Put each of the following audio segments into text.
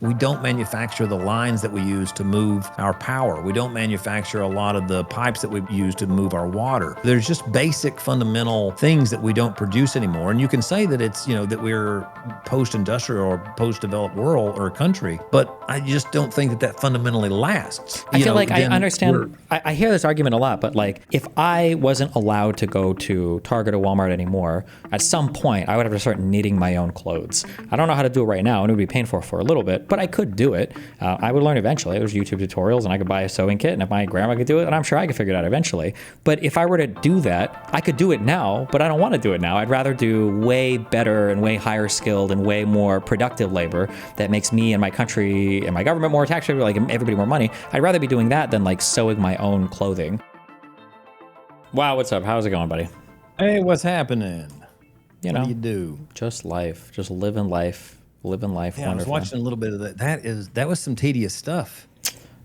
We don't manufacture the lines that we use to move our power. We don't manufacture a lot of the pipes that we use to move our water. There's just basic fundamental things that we don't produce anymore. And you can say that it's, that we're post-industrial or post-developed world or country, but I just don't think that fundamentally lasts. I feel like I understand. I hear this argument a lot, but like if I wasn't allowed to go to Target or Walmart anymore, at some point I would have to start knitting my own clothes. I don't know how to do it right now, and it would be painful for a little bit, but I could do it. I would learn eventually. There's YouTube tutorials, and I could buy a sewing kit, and if my grandma could do it, and I'm sure I could figure it out eventually. But if I were to do that, I could do it now, but I don't want to do it now. I'd rather do way better and way higher skilled and way more productive labor that makes me and my country and my government more tax like everybody more money. I'd rather be doing that than like sewing my own clothing. Wow, what's up? How's it going, buddy? Hey, what's happening? What do you do? Just life. Just living life. Living life. Yeah, wonderful. I was watching a little bit of that. That was some tedious stuff.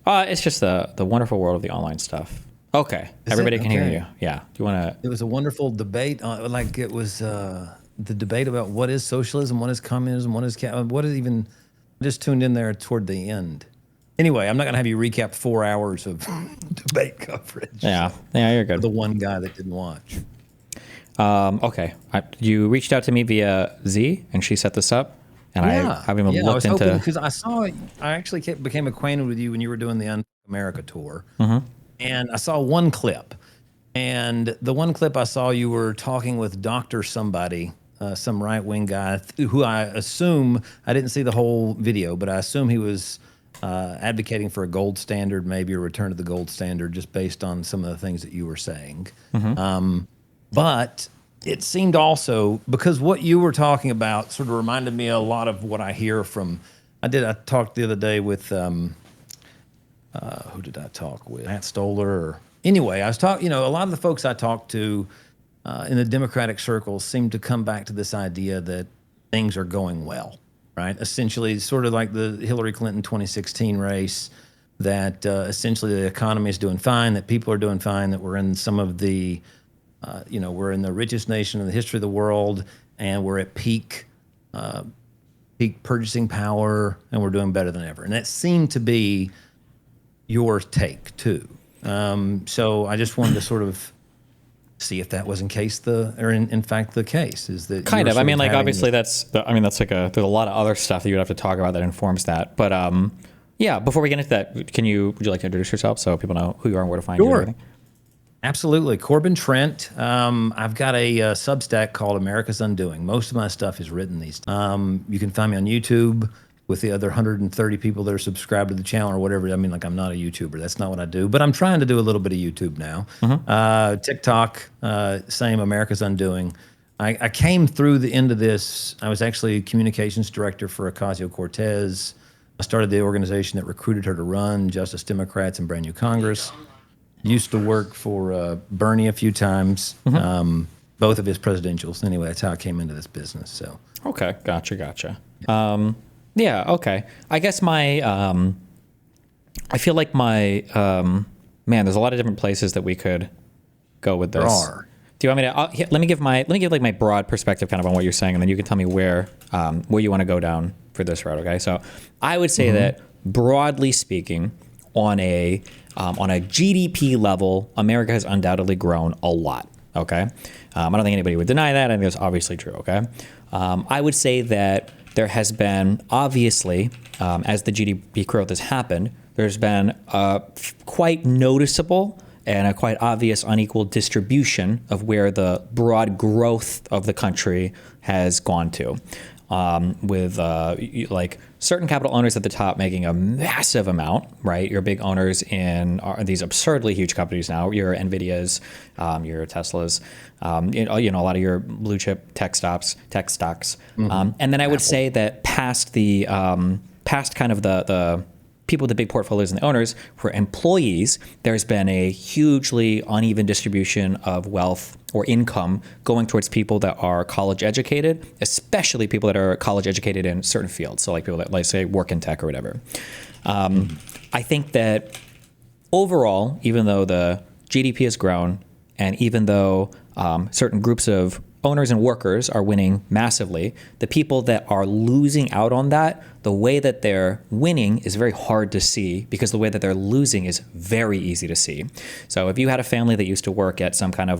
It's just the wonderful world of the online stuff. Okay, everybody can hear you. Yeah. Do you want to? It was a wonderful debate. It was the debate about what is socialism, what is communism, what is even. I just tuned in there toward the end. Anyway, I'm not going to have you recap 4 hours of debate coverage. Yeah, you're good. The one guy that didn't watch. Okay, you reached out to me via Z, and she set this up. And I haven't even looked into... because I actually became acquainted with you when you were doing the Un-America tour. Mm-hmm. And I saw one clip. And the one clip I saw, you were talking with Dr. somebody, some right-wing guy, who I assume, I didn't see the whole video, but I assume he was advocating for a gold standard, maybe a return to the gold standard, just based on some of the things that you were saying. Mm-hmm. But it seemed also, because what you were talking about sort of reminded me a lot of what I hear from, I talked the other day with, who did I talk with? Matt Stoller. Anyway, I was talking, a lot of the folks I talked to in the Democratic circles seem to come back to this idea that things are going well, right? Essentially, sort of like the Hillary Clinton 2016 race, that essentially the economy is doing fine, that people are doing fine, that we're in some of the, we're in the richest nation in the history of the world, and we're at peak purchasing power, and we're doing better than ever. And that seemed to be your take too. So I just wanted to sort of see if that was in fact the case. Is that kind of? I mean, like obviously there's a lot of other stuff that you'd have to talk about that informs that. But yeah, before we get into that, would you like to introduce yourself so people know who you are and where to find you? And everything? Absolutely. Corbin Trent. I've got a Substack called America's Undoing. Most of my stuff is written these days. You can find me on YouTube with the other 130 people that are subscribed to the channel or whatever. I mean, like, I'm not a YouTuber. That's not what I do. But I'm trying to do a little bit of YouTube now. Mm-hmm. TikTok, same, America's Undoing. I came through the end of this. I was actually communications director for Ocasio-Cortez. I started the organization that recruited her to run Justice Democrats and Brand New Congress. Used to work for Bernie a few times, mm-hmm. Both of his presidentials. Anyway, that's how I came into this business. So okay, gotcha. Yeah, okay. I guess I feel like man, there's a lot of different places that we could go with this. There are. Do you want me to? Let me give like my broad perspective, kind of on what you're saying, and then you can tell me where you want to go down for this route. Okay, so I would say mm-hmm. that broadly speaking, on a GDP level, America has undoubtedly grown a lot. Okay, I don't think anybody would deny that. I think that's obviously true. Okay, I would say that there has been obviously, as the GDP growth has happened, there's been a quite noticeable and a quite obvious unequal distribution of where the broad growth of the country has gone to. With like certain capital owners at the top making a massive amount, right? Your big owners in these absurdly huge companies now, your NVIDIAs, your Teslas, a lot of your blue chip tech stocks. Mm-hmm. And then I would say that past kind of the people with the big portfolios and the owners, for employees, there's been a hugely uneven distribution of wealth or income going towards people that are college educated, especially people that are college educated in certain fields. So like people that, like, say, work in tech or whatever. I think that overall, even though the GDP has grown, and even though certain groups of owners and workers are winning massively. The people that are losing out on that, the way that they're winning is very hard to see because the way that they're losing is very easy to see. So if you had a family that used to work at some kind of,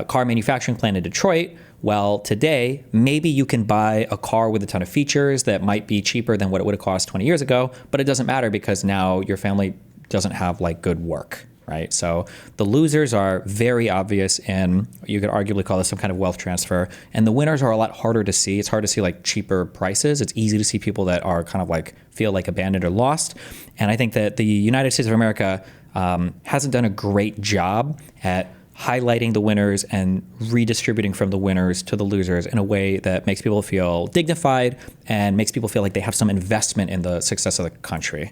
car manufacturing plant in Detroit, well, today, maybe you can buy a car with a ton of features that might be cheaper than what it would have cost 20 years ago, but it doesn't matter because now your family doesn't have like good work. Right. So the losers are very obvious, and you could arguably call this some kind of wealth transfer. And the winners are a lot harder to see. It's hard to see like cheaper prices. It's easy to see people that are kind of like feel like abandoned or lost. And I think that the United States of America hasn't done a great job at highlighting the winners and redistributing from the winners to the losers in a way that makes people feel dignified and makes people feel like they have some investment in the success of the country.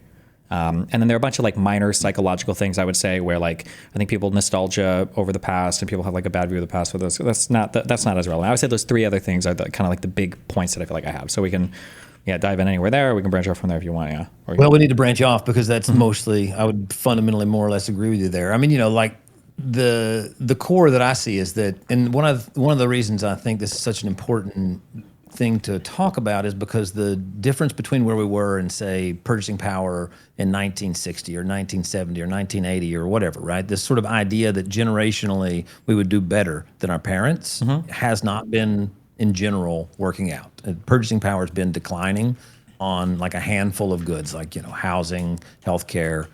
And then there are a bunch of like minor psychological things, I would say, where like I think people nostalgia over the past and people have like a bad view of the past with us. That's not as relevant. I would say those three other things are kind of like the big points that I feel like I have. So we can dive in anywhere there. Or we can branch off from there if you want. Yeah. Well, we need to branch off because that's mostly, I would fundamentally more or less agree with you there. I mean, like the core that I see is that, and one of the reasons I think this is such an important thing to talk about is because the difference between where we were and say purchasing power in 1960 or 1970 or 1980 or whatever, right? This sort of idea that generationally we would do better than our parents has not been in general working out. Purchasing power has been declining on like a handful of goods, like, housing, healthcare,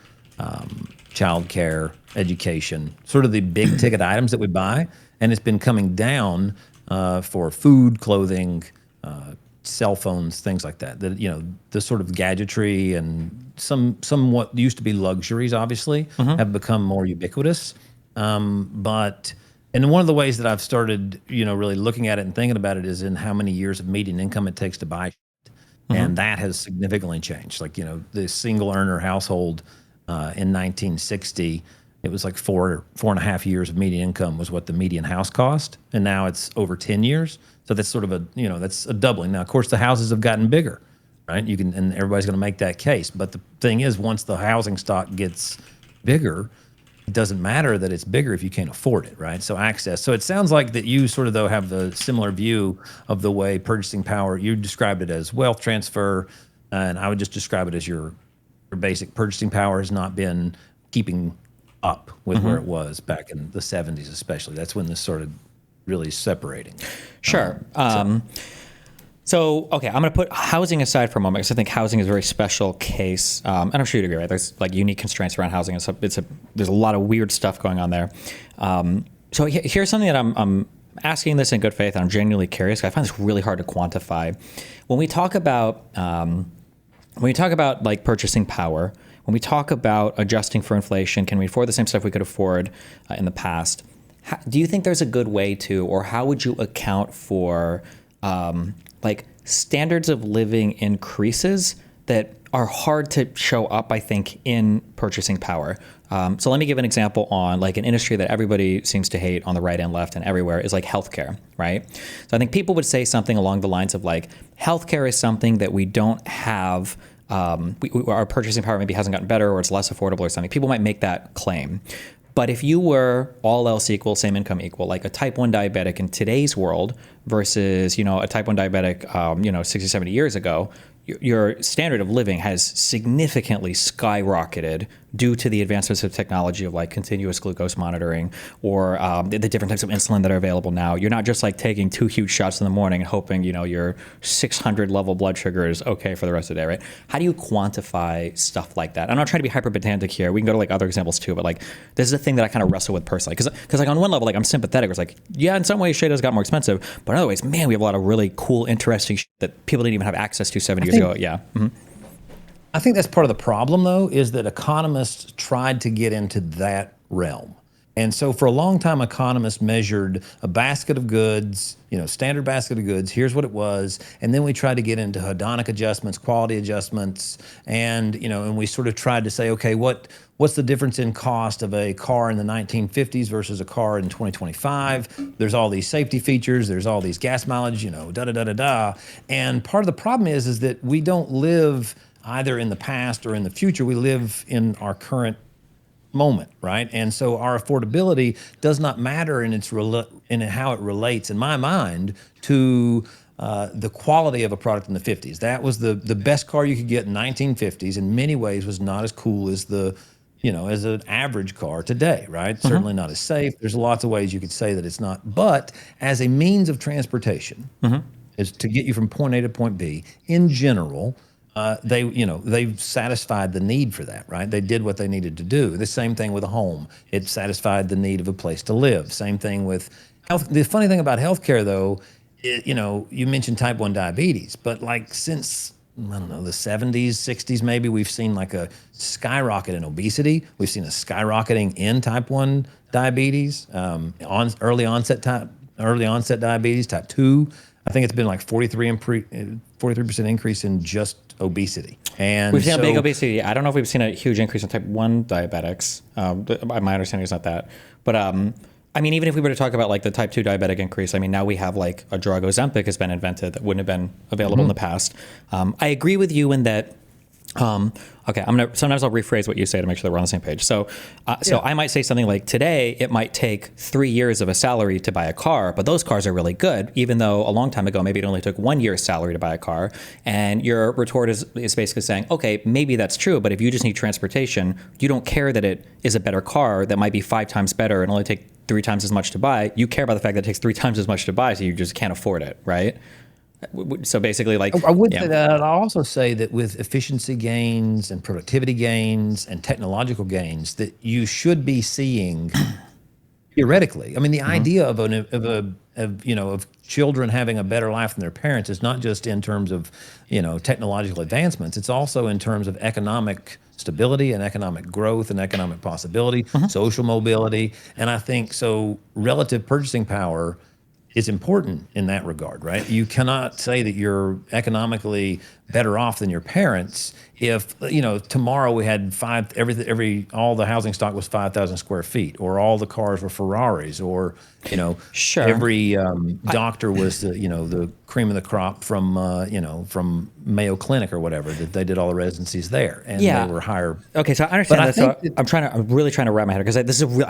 childcare, education, sort of the big ticket items that we buy. And it's been coming down for food, clothing, cell phones, things like that. The sort of gadgetry and somewhat used to be luxuries, obviously, have become more ubiquitous. And one of the ways that I've started, really looking at it and thinking about it is in how many years of median income it takes to buy shit. And that has significantly changed. Like, the single earner household in 1960, it was like 4.5 years of median income was what the median house cost. And now it's over 10 years. So that's sort of that's a doubling. Now, of course, the houses have gotten bigger, right? And everybody's going to make that case. But the thing is, once the housing stock gets bigger, it doesn't matter that it's bigger if you can't afford it, right? So access. So it sounds like that you sort of, though, have the similar view of the way purchasing power, you described it as wealth transfer, and I would just describe it as your basic purchasing power has not been keeping up with where it was back in the 70s, especially. That's when this started really separating. Sure. So, okay, I'm going to put housing aside for a moment because I think housing is a very special case. And I'm sure you'd agree, right? There's like unique constraints around housing. There's a lot of weird stuff going on there. So here's something that I'm asking this in good faith, and I'm genuinely curious. I find this really hard to quantify. When we talk about like purchasing power, when we talk about adjusting for inflation, can we afford the same stuff we could afford in the past? Do you think there's a good way to, or how would you account for like standards of living increases that are hard to show up, I think, in purchasing power? So let me give an example on like an industry that everybody seems to hate on the right and left and everywhere is like healthcare, right? So I think people would say something along the lines of like, healthcare is something that we don't have, our purchasing power maybe hasn't gotten better or it's less affordable or something. People might make that claim. But if you were all else equal, same income equal, like a type 1 diabetic in today's world versus, a type 1 diabetic, 60, 70 years ago, your standard of living has significantly skyrocketed due to the advancements of technology of like continuous glucose monitoring or the different types of insulin that are available now. You're not just like taking 2 huge shots in the morning and hoping, your 600 level blood sugar is okay for the rest of the day, right? How do you quantify stuff like that? I'm not trying to be hyper pedantic here. We can go to like other examples too, but like this is a thing that I kind of wrestle with personally. Because like on one level, like I'm sympathetic. It's like, yeah, in some ways shit has got more expensive, but in other ways, man, we have a lot of really cool, interesting shit that people didn't even have access to 7 years ago. Yeah. Mm-hmm. I think that's part of the problem, though, is that economists tried to get into that realm. And so for a long time, economists measured a basket of goods, standard basket of goods, here's what it was. And then we tried to get into hedonic adjustments, quality adjustments. And, and we sort of tried to say, okay, what's the difference in cost of a car in the 1950s versus a car in 2025? There's all these safety features. There's all these gas mileage, da-da-da-da-da. And part of the problem is that we don't live either in the past or in the future. We live in our current moment, right? And so our affordability does not matter in in how it relates, in my mind, to the quality of a product in the 50s. That was the best car you could get in 1950s. In many ways, was not as cool as as an average car today, right? Certainly not as safe. There's lots of ways you could say that it's not, but as a means of transportation, is to get you from point A to point B. In general, they've satisfied the need for that, right? They did what they needed to do. The same thing with a home. It satisfied the need of a place to live. Same thing with health. The funny thing about healthcare, though, you mentioned type 1 diabetes, but like since, I don't know, the 70s, 60s, maybe, we've seen like a skyrocket in obesity. We've seen a skyrocketing in type 1 diabetes, early onset diabetes, type 2. I think it's been like 43% increase in just obesity. And we've seen a big obesity. I don't know if we've seen a huge increase in type 1 diabetics. My understanding is not that. But I mean, even if we were to talk about like the type 2 diabetic increase, I mean, now we have like a drug, Ozempic, has been invented that wouldn't have been available in the past. I agree with you in that. Okay, sometimes I'll rephrase what you say to make sure that we're on the same page. So I might say something like, today it might take 3 years of a salary to buy a car, but those cars are really good, even though a long time ago, maybe it only took 1 year's salary to buy a car. And your retort is basically saying, okay, maybe that's true, but if you just need transportation, you don't care that it is a better car that might be 5 times better and only take 3 times as much to buy. You care about the fact that it takes 3 times as much to buy, so you just can't afford it, right? So basically, like, I would say that. I'll also say that with efficiency gains and productivity gains and technological gains, that you should be seeing theoretically. I mean, the idea of children having a better life than their parents is not just in terms of technological advancements. It's also in terms of economic stability and economic growth and economic possibility, social mobility, and I think so. Relative purchasing power is important in that regard, right? You cannot say that you're economically better off than your parents if tomorrow we had all the housing stock was 5,000 square feet, or all the cars were Ferraris, or Sure. every doctor was the cream of the crop from Mayo Clinic or whatever, that they did all the residencies there and they were higher. Okay, so I understand that. So I'm really trying to wrap my head, because I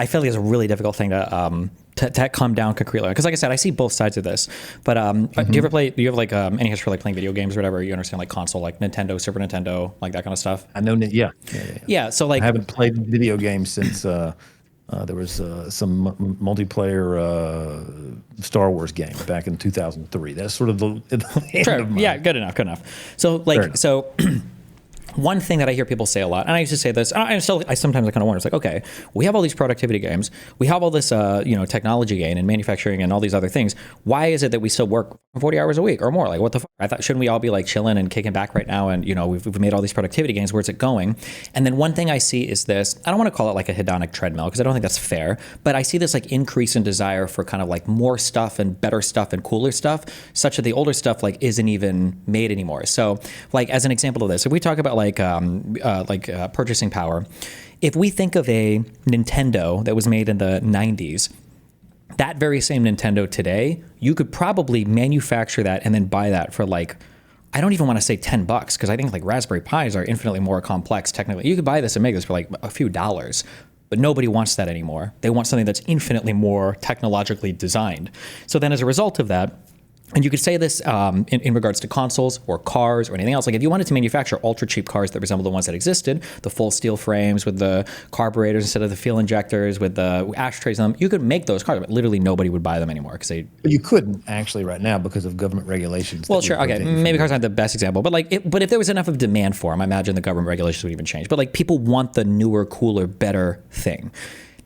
feel like it's a really difficult thing to come down concretely. Because like I said, I see both sides of this. But do you ever play? Do you have like any history for like playing video games or whatever? You understand like console, like Nintendo, Super Nintendo, like that kind of stuff? I know. Yeah. So like, I haven't played video games since there was some multiplayer Star Wars game back in 2003. That's sort of the end sure. of mine. Yeah, good enough. So like, one thing that I hear people say a lot, and I used to say this, I sometimes kind of wonder, it's like, okay, we have all these productivity gains, we have all this, technology gain and manufacturing and all these other things. Why is it that we still work 40 hours a week or more? Like, what the fuck? I thought, shouldn't we all be like chilling and kicking back right now? And, we've made all these productivity gains. Where's it going? And then one thing I see is this, I don't want to call it like a hedonic treadmill, because I don't think that's fair, but I see this like increase in desire for kind of like more stuff and better stuff and cooler stuff, such that the older stuff like isn't even made anymore. So like, as an example of this, if we talk about purchasing power, if we think of a Nintendo that was made in the 90s, that very same Nintendo today, you could probably manufacture that and then buy that for like, I don't even want to say $10, because I think like Raspberry Pis are infinitely more complex technically. You could buy this and make this for like a few dollars, but nobody wants that anymore. They want something that's infinitely more technologically designed. So then as a result of that, and you could say this in regards to consoles or cars or anything else. Like if you wanted to manufacture ultra cheap cars that resemble the ones that existed, the full steel frames with the carburetors instead of the fuel injectors with the ashtrays on them, you could make those cars, but literally nobody would buy them anymore because they. But you couldn't actually right now because of government regulations. Well, sure, okay, maybe cars aren't the best example, but but if there was enough of demand for them, I imagine the government regulations would even change. But like people want the newer, cooler, better thing.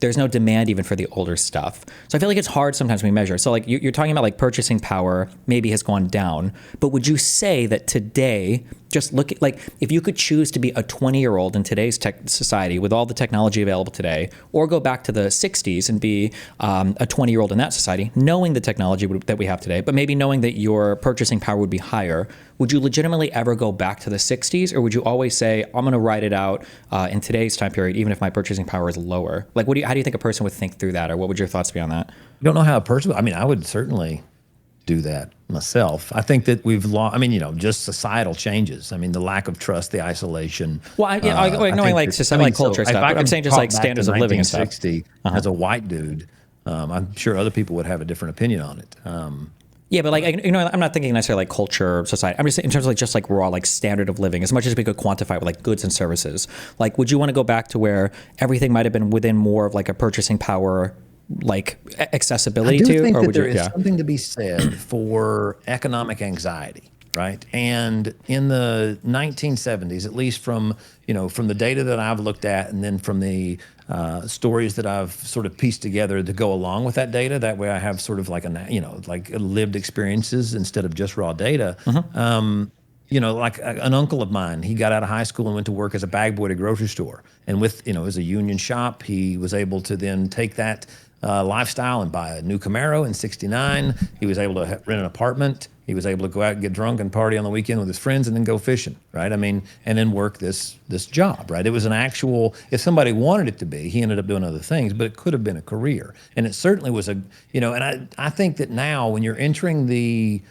There's no demand even for the older stuff. So I feel like it's hard sometimes when we measure. So like you're talking about like purchasing power maybe has gone down, but would you say that today, just look at like if you could choose to be a 20-year-old in today's tech society with all the technology available today, or go back to the 60s and be a 20-year-old in that society, knowing the technology that we have today, but maybe knowing that your purchasing power would be higher, would you legitimately ever go back to the 60s, or would you always say, I'm going to ride it out in today's time period, even if my purchasing power is lower? Like, how do you think a person would think through that, or what would your thoughts be on that? I don't know how a person, I mean, I would certainly do that myself. I think that we've lost. I mean, just societal changes. I mean, the lack of trust, the isolation. Well, ignoring like society, like culture stuff. But I'm saying just like standards of living and stuff. 1960 as a white dude, I'm sure other people would have a different opinion on it. Yeah, but like I'm not thinking necessarily like culture, society. I'm just saying in terms of like just like raw like standard of living, as much as we could quantify with like goods and services. Like, would you want to go back to where everything might have been within more of like a purchasing power, like accessibility I do to? think or that would there you, is something to be said for economic anxiety, right? And in the 1970s, at least from from the data that I've looked at, and then from the stories that I've sort of pieced together to go along with that data, that way I have sort of like like lived experiences instead of just raw data. Like an uncle of mine, he got out of high school and went to work as a bag boy at a grocery store. And with, as a union shop, he was able to then take that lifestyle and buy a new Camaro in '69. He was able to rent an apartment. He was able to go out and get drunk and party on the weekend with his friends and then go fishing, right? I mean, and then work this job, right? It was an actual, if somebody wanted it to be, he ended up doing other things, but it could have been a career. And it certainly was and I think that now when you're entering the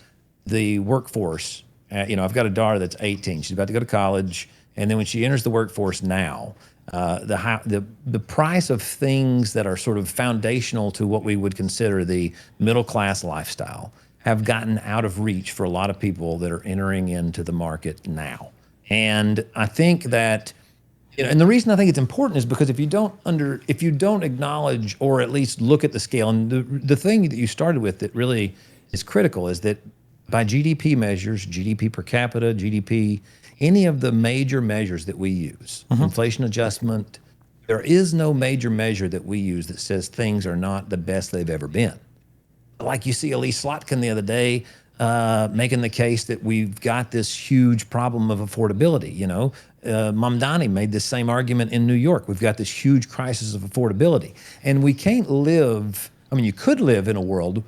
workforce, I've got a daughter that's 18. She's about to go to college, and then when she enters the workforce now, the price of things that are sort of foundational to what we would consider the middle class lifestyle have gotten out of reach for a lot of people that are entering into the market now. And I think that, and the reason I think it's important is because if you don't acknowledge or at least look at the scale, and the thing that you started with that really is critical is that by GDP measures, GDP per capita, GDP, any of the major measures that we use, inflation adjustment, there is no major measure that we use that says things are not the best they've ever been. Like you see Elise Slotkin the other day making the case that we've got this huge problem of affordability. Mamdani made this same argument in New York. We've got this huge crisis of affordability. And we can't live, you could live in a world.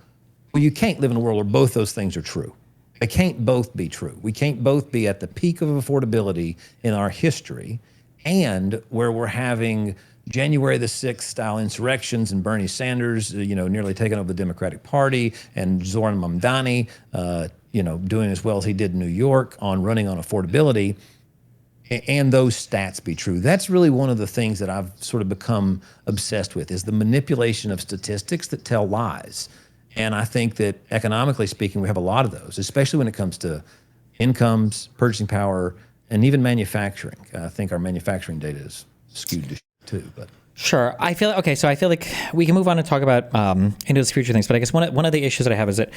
Well, you can't live in a world where both those things are true. They can't both be true. We can't both be at the peak of affordability in our history and where we're having January the 6th style insurrections and Bernie Sanders, nearly taking over the Democratic Party, and Zoran Mamdani, doing as well as he did in New York on running on affordability, and those stats be true. That's really one of the things that I've sort of become obsessed with, is the manipulation of statistics that tell lies. And I think that economically speaking, we have a lot of those, especially when it comes to incomes, purchasing power, and even manufacturing. I think our manufacturing data is skewed to too, but. Sure. I feel like we can move on and talk about into those future things. But I guess one of the issues that I have is that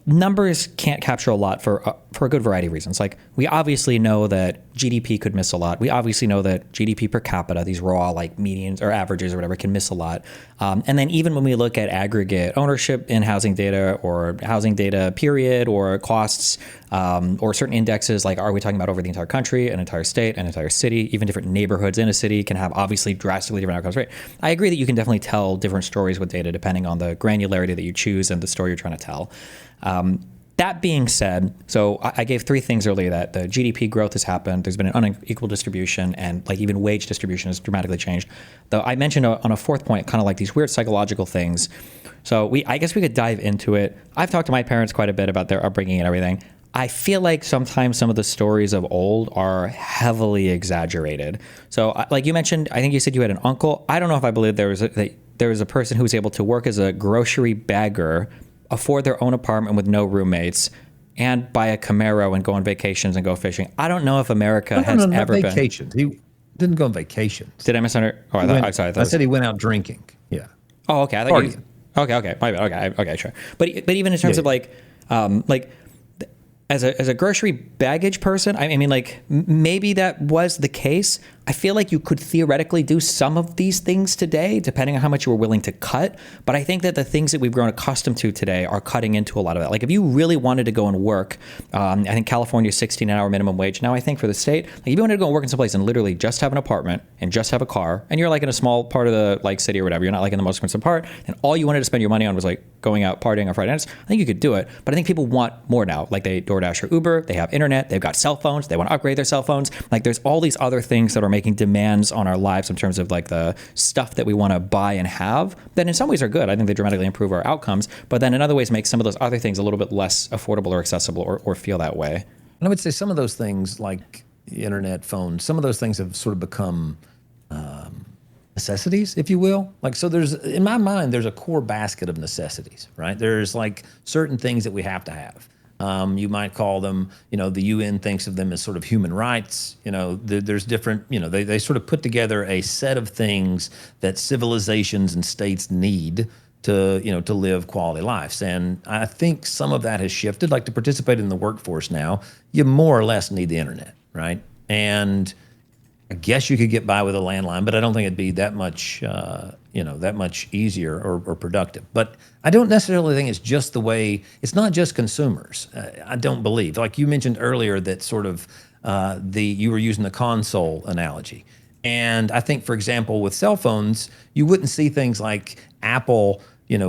numbers can't capture a lot for a good variety of reasons. Like, we obviously know that GDP could miss a lot. We obviously know that GDP per capita, these raw like medians or averages or whatever, can miss a lot. And then even when we look at aggregate ownership in housing data or housing data period or costs or certain indexes, like, are we talking about over the entire country, an entire state, an entire city, even different neighborhoods in a city can have obviously drastically different outcomes, right? I agree that you can definitely tell different stories with data depending on the granularity that you choose and the story you're trying to tell. That being said, so I gave three things earlier: that the GDP growth has happened, there's been an unequal distribution, and like even wage distribution has dramatically changed. Though I mentioned on a fourth point, kind of like these weird psychological things. So I guess we could dive into it. I've talked to my parents quite a bit about their upbringing and everything. I feel like sometimes some of the stories of old are heavily exaggerated. So like you mentioned, I think you said you had an uncle. I don't know if I believe there was a person who was able to work as a grocery bagger, afford their own apartment with no roommates, and buy a Camaro and go on vacations and go fishing. I don't know if America has ever been. Vacations. He didn't go on vacations. Did I misunderstand? Oh, I said he went out drinking. Yeah. Oh, okay. I thought okay. My bad. Okay, sure. But even in terms of like as a grocery baggage person, I mean, like, maybe that was the case. I feel like you could theoretically do some of these things today, depending on how much you were willing to cut. But I think that the things that we've grown accustomed to today are cutting into a lot of that. Like, if you really wanted to go and work, I think California's 16-hour minimum wage now, I think, for the state. Like, if you wanted to go and work in some place and literally just have an apartment and just have a car, and you're like in a small part of the like city or whatever, you're not like in the most expensive part, and all you wanted to spend your money on was like going out partying on Friday nights, I think you could do it. But I think people want more now. Like, DoorDash or Uber, they have internet, they've got cell phones, they want to upgrade their cell phones. Like there's all these other things that are making demands on our lives in terms of like the stuff that we want to buy and have that in some ways are good. I think they dramatically improve our outcomes, but then in other ways make some of those other things a little bit less affordable or accessible or feel that way. And I would say some of those things like the internet, phones, some of those things have sort of become necessities, if you will. Like, so there's, in my mind, there's a core basket of necessities, right? There's like certain things that we have to have. You might call them, the UN thinks of them as sort of human rights. There's different, they sort of put together a set of things that civilizations and states need to live quality lives. And I think some of that has shifted. Like to participate in the workforce now, you more or less need the internet, right? And I guess you could get by with a landline, but I don't think it'd be that much, that much easier or productive. But I don't necessarily think it's just the way. It's not just consumers. I don't believe. Like you mentioned earlier, that sort of you were using the console analogy, and I think, for example, with cell phones, you wouldn't see things like Apple,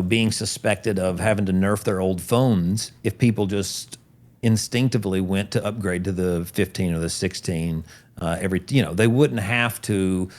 being suspected of having to nerf their old phones if people just instinctively went to upgrade to the 15 or the 16 they wouldn't have to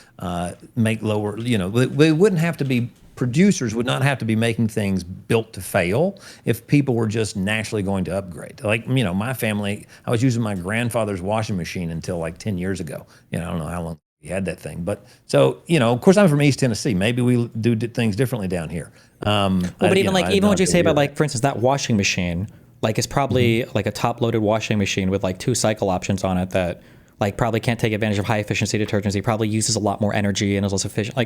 make lower, they wouldn't have to be, producers would not have to be making things built to fail if people were just naturally going to upgrade. Like, my family, I was using my grandfather's washing machine until like 10 years ago. I don't know how long he had that thing. But so, of course I'm from East Tennessee. Maybe we do things differently down here. But even what you say about like, for instance, that washing machine, like it's probably like a top loaded washing machine with like 2 cycle options on it that like probably can't take advantage of high efficiency detergents. He probably uses a lot more energy and is less efficient.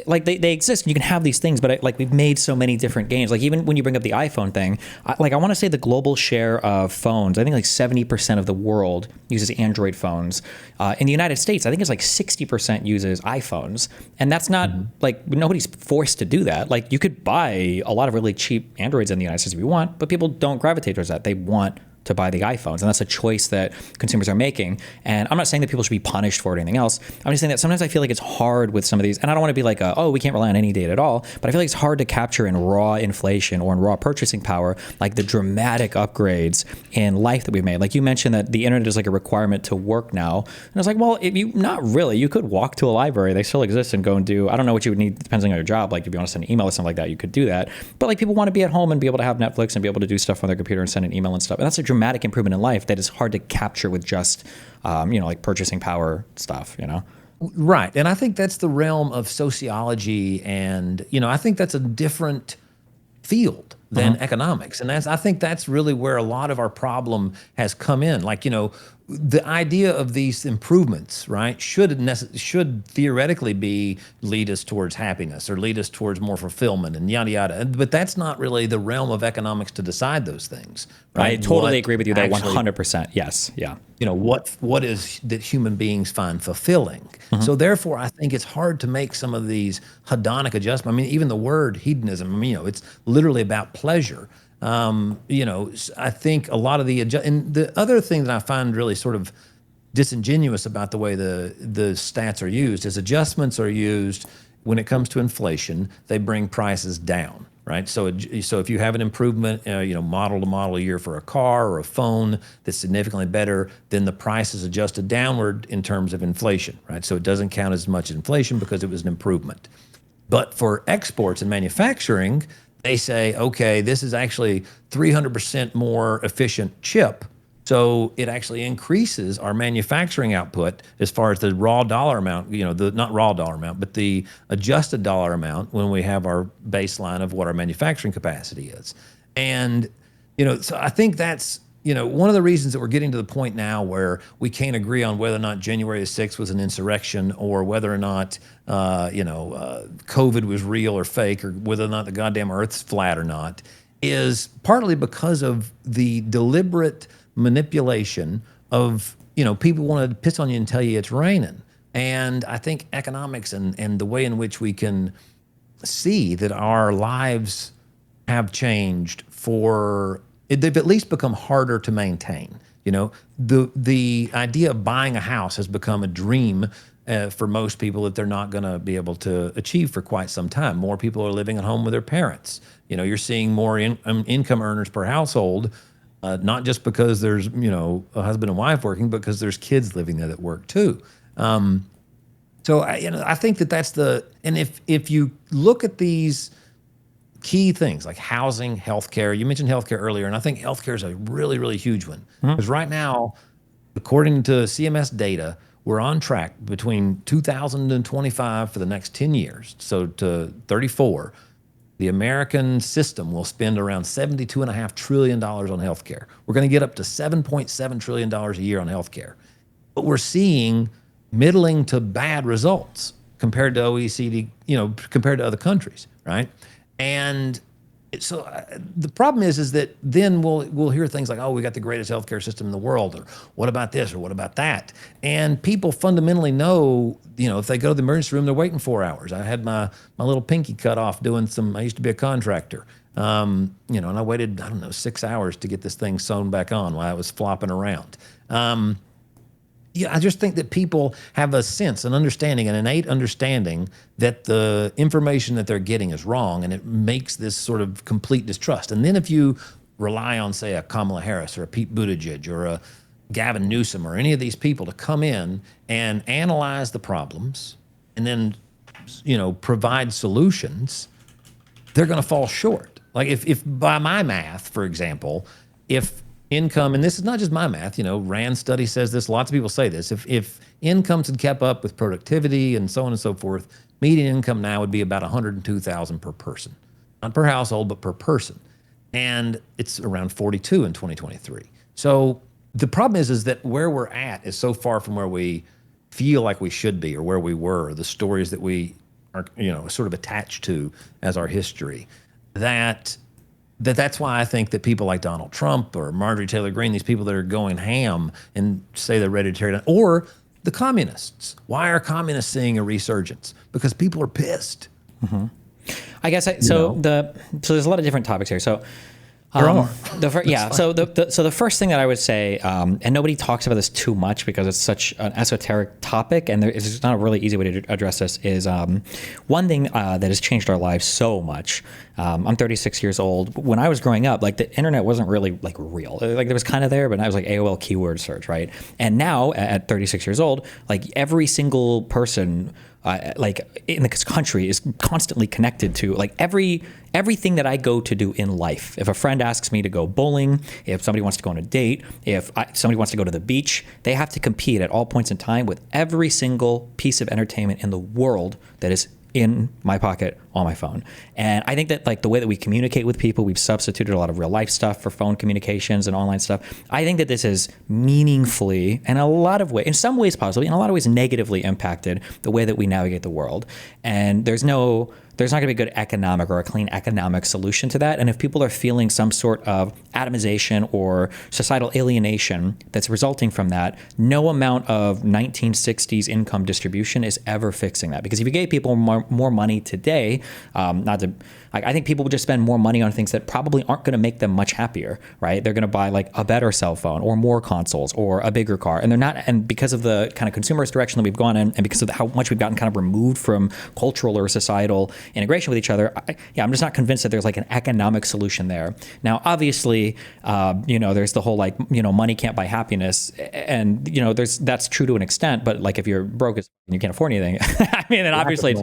Like they exist. You can have these things, but we've made so many different gains. Like even when you bring up the iPhone thing, I want to say the global share of phones, I think like 70% of the world uses Android phones. In the United States, I think it's like 60% uses iPhones. And that's not like, nobody's forced to do that. Like you could buy a lot of really cheap Androids in the United States if you want, but people don't gravitate towards that. They want to buy the iPhones. And that's a choice that consumers are making. And I'm not saying that people should be punished for it or anything else. I'm just saying that sometimes I feel like it's hard with some of these, and I don't want to be like, we can't rely on any data at all, but I feel like it's hard to capture in raw inflation or in raw purchasing power, like the dramatic upgrades in life that we've made. Like you mentioned that the internet is like a requirement to work now. And I was like, well, not really. You could walk to a library. They still exist and go and do, I don't know what you would need, depending on your job. Like if you want to send an email or something like that, you could do that. But like people want to be at home and be able to have Netflix and be able to do stuff on their computer and send an email and stuff. And that's a dramatic improvement in life that is hard to capture with just, like purchasing power stuff, Right. And I think that's the realm of sociology. And, I think that's a different field than economics. And I think that's really where a lot of our problem has come in. Like, the idea of these improvements, right, should theoretically lead us towards happiness or lead us towards more fulfillment and yada yada. But that's not really the realm of economics to decide those things. Right? I totally agree with you there, 100%. Yes, yeah. What is that human beings find fulfilling? So therefore, I think it's hard to make some of these hedonic adjustments. I mean, even the word hedonism, it's literally about pleasure. I think a lot of and the other thing that I find really sort of disingenuous about the way the stats are used is adjustments are used when it comes to inflation. They bring prices down, right? So if you have an improvement, model to model year for a car or a phone that's significantly better, then the price is adjusted downward in terms of inflation, right? So it doesn't count as much as inflation because it was an improvement. But for exports and manufacturing, they say, okay, this is actually 300% more efficient chip. So it actually increases our manufacturing output as far as the raw dollar amount, not raw dollar amount, but the adjusted dollar amount when we have our baseline of what our manufacturing capacity is. And, so I think that's, one of the reasons that we're getting to the point now where we can't agree on whether or not January 6th was an insurrection or whether or not, COVID was real or fake or whether or not the goddamn Earth's flat or not is partly because of the deliberate manipulation of, people want to piss on you and tell you it's raining. And I think economics and the way in which we can see that our lives have changed they've at least become harder to maintain. The idea of buying a house has become a dream for most people that they're not going to be able to achieve for quite some time. More people are living at home with their parents. You're seeing more income earners per household not just because there's a husband and wife working, but because there's kids living there that work too. So I think that's and if you look at these key things like housing, healthcare, you mentioned healthcare earlier, and I think healthcare is a really, really huge one. Because right now, according to CMS data, we're on track between 2025 for the next 10 years, so to 34, the American system will spend around $72.5 trillion on healthcare. We're going to get up to $7.7 trillion a year on healthcare. But we're seeing middling to bad results compared to OECD, compared to other countries, right? And so the problem is that then we'll hear things like, oh, we got the greatest healthcare system in the world, or what about this, or what about that? And people fundamentally know, if they go to the emergency room, they're waiting 4 hours. I had my little pinky cut off I used to be a contractor, and I waited, 6 hours to get this thing sewn back on while I was flopping around. I just think that people have a sense, an understanding, an innate understanding that the information that they're getting is wrong, and it makes this sort of complete distrust. And then if you rely on, say, a Kamala Harris or a Pete Buttigieg or a Gavin Newsom or any of these people to come in and analyze the problems and then, provide solutions, they're going to fall short. Like if by my math, for example, if income, and this is not just my math, Rand study says this, lots of people say this, if incomes had kept up with productivity and so on and so forth, median income now would be about $102,000 per person. Not per household, but per person. And it's around 42 in 2023. So the problem is that where we're at is so far from where we feel like we should be, or where we were, the stories that we are, sort of attached to as our history, that's why I think that people like Donald Trump or Marjorie Taylor Greene, these people that are going ham and say they're ready to tear down, or the communists. Why are communists seeing a resurgence? Because people are pissed. Mm-hmm. I guess so there's a lot of different topics here. So So the first thing that I would say, and nobody talks about this too much because it's such an esoteric topic, and it's not a really easy way to address this, is one thing that has changed our lives so much. I'm 36 years old. When I was growing up, like, the internet wasn't really like real. Like, there was kind of there, but I was like AOL keyword search, right? And now at 36 years old, like, every single person like in the country is constantly connected to like everything that I go to do in life. If a friend asks me to go bowling, if somebody wants to go on a date, if somebody wants to go to the beach, they have to compete at all points in time with every single piece of entertainment in the world that is in my pocket on my phone. And I think that, like, the way that we communicate with people, we've substituted a lot of real life stuff for phone communications and online stuff. I think that this has meaningfully, in a lot of ways, in some ways positively, in a lot of ways negatively impacted the way that we navigate the world. And there's not going to be a good economic or a clean economic solution to that. And if people are feeling some sort of atomization or societal alienation that's resulting from that, no amount of 1960s income distribution is ever fixing that. Because if you gave people more money today, I think people would just spend more money on things that probably aren't going to make them much happier, right? They're going to buy like a better cell phone or more consoles or a bigger car. And they're not, and because of the kind of consumerist direction that we've gone in, and because of how much we've gotten kind of removed from cultural or societal integration with each other, I'm just not convinced that there's like an economic solution there. Now, obviously, there's the whole like, money can't buy happiness, and that's true to an extent. But like, if you're broke and you can't afford anything, I mean, then obviously,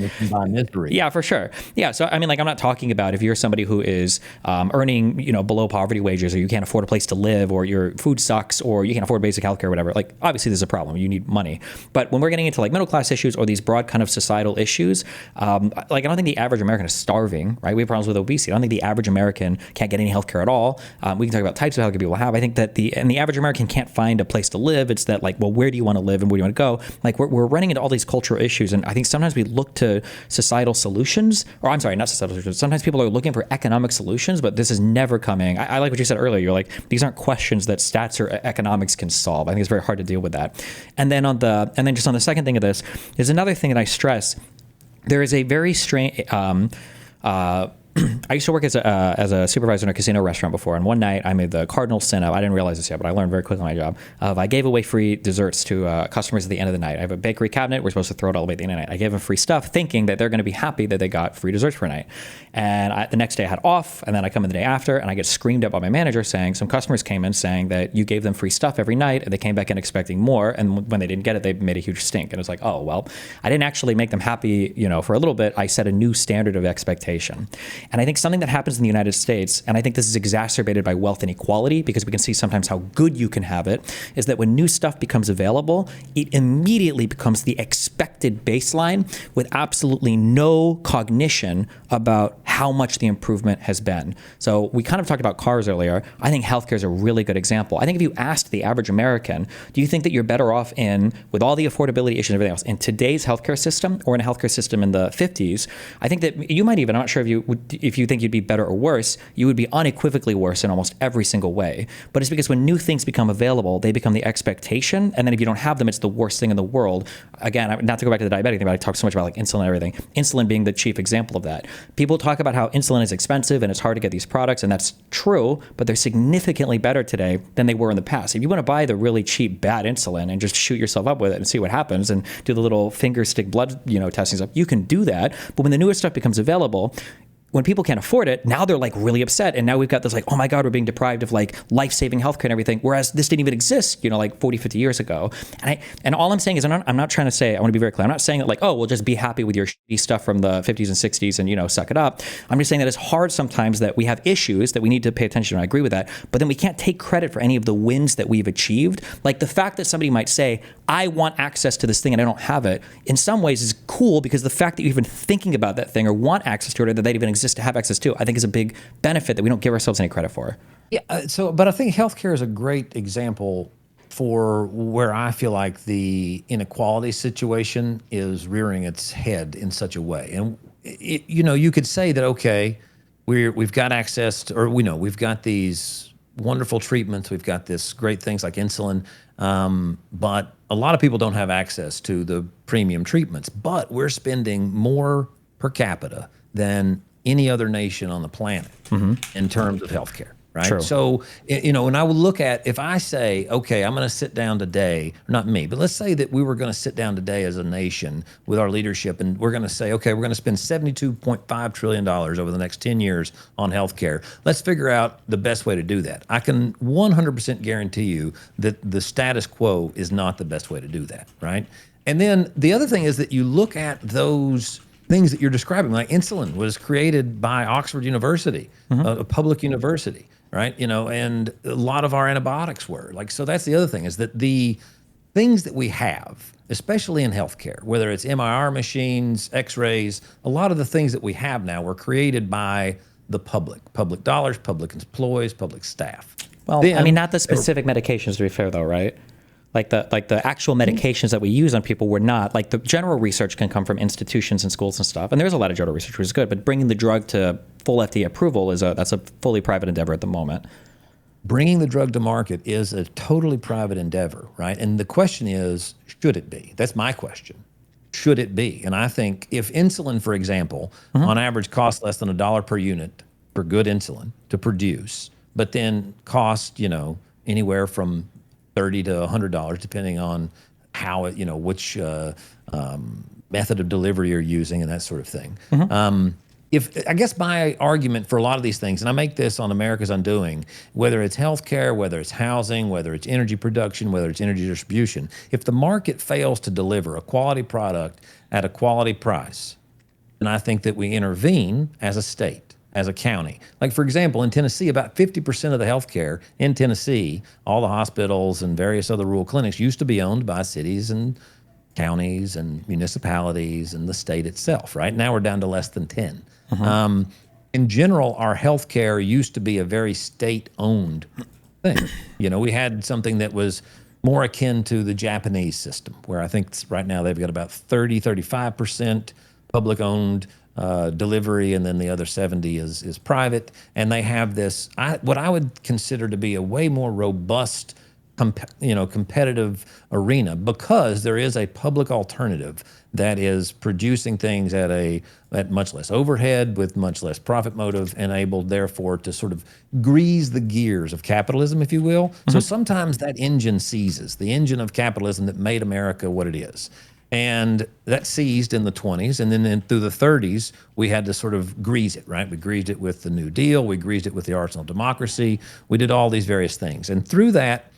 yeah, for sure, yeah. So I mean, like, I'm not talking about if you're somebody who is earning below poverty wages, or you can't afford a place to live, or your food sucks, or you can't afford basic healthcare or whatever. Like, obviously, there's a problem. You need money. But when we're getting into like middle class issues or these broad kind of societal issues, like, I don't think the average American is starving, right? We have problems with obesity. I don't think the average American can't get any healthcare at all. We can talk about types of healthcare people have. I think that the average American can't find a place to live. It's that, like, well, where do you want to live and where do you want to go? Like, we're running into all these cultural issues, and I think sometimes we look to societal solutions, or I'm sorry, not societal solutions. Sometimes people are looking for economic solutions, but this is never coming. I like what you said earlier. You're like, these aren't questions that stats or economics can solve. I think it's very hard to deal with that. And then just on the second thing of this is another thing that I stress. There is a very strange, I used to work as a supervisor in a casino restaurant before, and one night I made the cardinal sin of, I didn't realize this yet, but I learned very quickly on my job, of I gave away free desserts to customers at the end of the night. I have a bakery cabinet. We're supposed to throw it all the way at the end of the night. I gave them free stuff thinking that they're going to be happy that they got free desserts for a night. And the next day I had off, and then I come in the day after, and I get screamed at by my manager saying some customers came in saying that you gave them free stuff every night, and they came back in expecting more, and when they didn't get it, they made a huge stink. And it was like, oh, well, I didn't actually make them happy, for a little bit. I set a new standard of expectation. And I think something that happens in the United States, and I think this is exacerbated by wealth inequality, because we can see sometimes how good you can have it, is that when new stuff becomes available, it immediately becomes the expected baseline with absolutely no cognition about how much the improvement has been. So we kind of talked about cars earlier. I think healthcare is a really good example. I think if you asked the average American, do you think that you're better off with all the affordability issues and everything else, in today's healthcare system or in a healthcare system in the 50s? I think that you might even, I'm not sure if you think you'd be better or worse, you would be unequivocally worse in almost every single way. But it's because when new things become available, they become the expectation. And then if you don't have them, it's the worst thing in the world. Again, not to go back to the diabetic thing, but I talk so much about like insulin and everything. Insulin being the chief example of that. People talk about how insulin is expensive and it's hard to get these products, and that's true, but they're significantly better today than they were in the past. If you want to buy the really cheap bad insulin and just shoot yourself up with it and see what happens and do the little finger stick blood, testing stuff, you can do that. But when the newest stuff becomes available, when people can't afford it, now they're like really upset. And now we've got this like, oh my God, we're being deprived of like life-saving healthcare and everything. Whereas this didn't even exist, like 40, 50 years ago. And all I'm saying is I'm not trying to say, I want to be very clear. I'm not saying that like, oh, we'll just be happy with your shitty stuff from the 50s and 60s and, suck it up. I'm just saying that it's hard sometimes that we have issues that we need to pay attention to. I agree with that. But then we can't take credit for any of the wins that we've achieved. Like the fact that somebody might say, I want access to this thing and I don't have it, in some ways is cool, because the fact that you're even thinking about that thing or want access to it, or that they even exist to have access to, I think is a big benefit that we don't give ourselves any credit for. Yeah. But I think healthcare is a great example for where I feel like the inequality situation is rearing its head in such a way. And you could say that, okay, we've got access to, or we've got these wonderful treatments, we've got this great things like insulin, but a lot of people don't have access to the premium treatments. But we're spending more per capita than any other nation on the planet in terms of healthcare, right? True. So, when I would look at, if I say, okay, I'm going to sit down today, not me, but let's say that we were going to sit down today as a nation with our leadership, and we're going to say, okay, we're going to spend $72.5 trillion over the next 10 years on healthcare. Let's figure out the best way to do that. I can 100% guarantee you that the status quo is not the best way to do that, right? And then the other thing is that you look at those things that you're describing, like insulin was created by Oxford University, a public university, right? And a lot of our antibiotics were like, so that's the other thing, is that the things that we have, especially in healthcare, whether it's MRI machines, x-rays, a lot of the things that we have now were created by the public dollars, public employees, public staff. Well, Then, not the specific medications, to be fair though, right? Like the actual medications that we use on people were not, like the general research can come from institutions and schools and stuff. And there's a lot of general research, which is good, but bringing the drug to full FDA approval that's a fully private endeavor at the moment. Bringing the drug to market is a totally private endeavor, right? And the question is, should it be? That's my question. Should it be? And I think if insulin, for example, on average costs less than $1 per unit for good insulin to produce, but then cost, anywhere from $30 to $100, depending on how it, which method of delivery you're using and that sort of thing. I guess my argument for a lot of these things, and I make this on America's Undoing, whether it's healthcare, whether it's housing, whether it's energy production, whether it's energy distribution, if the market fails to deliver a quality product at a quality price, then I think that we intervene as a state, as a county. Like, for example, in Tennessee, about 50% of the healthcare in Tennessee, all the hospitals and various other rural clinics used to be owned by cities and counties and municipalities and the state itself, right? Now we're down to less than 10. In general, our healthcare used to be a very state-owned thing. We had something that was more akin to the Japanese system, where I think right now they've got about 35% public-owned delivery, and then the other 70 is private. And they have this, what I would consider to be a way more robust competitive arena, because there is a public alternative that is producing things at much less overhead, with much less profit motive, and able therefore to sort of grease the gears of capitalism, if you will. So sometimes that engine seizes, the engine of capitalism that made America what it is. And that seized in the 20s. And then through the 30s, we had to sort of grease it, right? We greased it with the New Deal. We greased it with the arsenal of democracy. We did all these various things. And through that,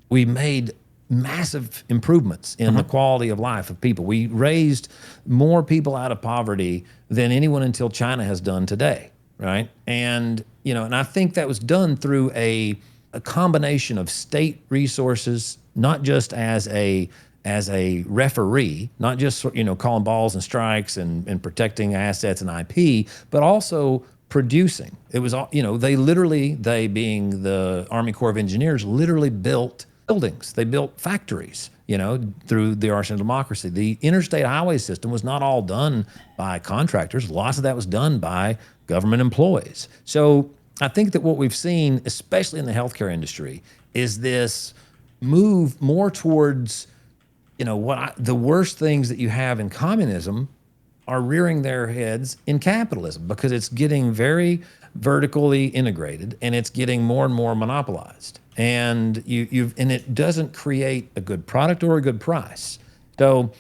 we made massive improvements in the quality of life of people. We raised more people out of poverty than anyone until China has done today, right? And, and I think that was done through a combination of state resources, not just as a referee, not just calling balls and strikes and protecting assets and IP, but also producing. It was all they being the Army Corps of Engineers, literally built buildings. They built factories, through the arsenal of democracy. The interstate highway system was not all done by contractors. Lots of that was done by government employees. So I think that what we've seen, especially in the healthcare industry, is this move more towards the worst things that you have in communism are rearing their heads in capitalism, because it's getting very vertically integrated and it's getting more and more monopolized. And it doesn't create a good product or a good price. So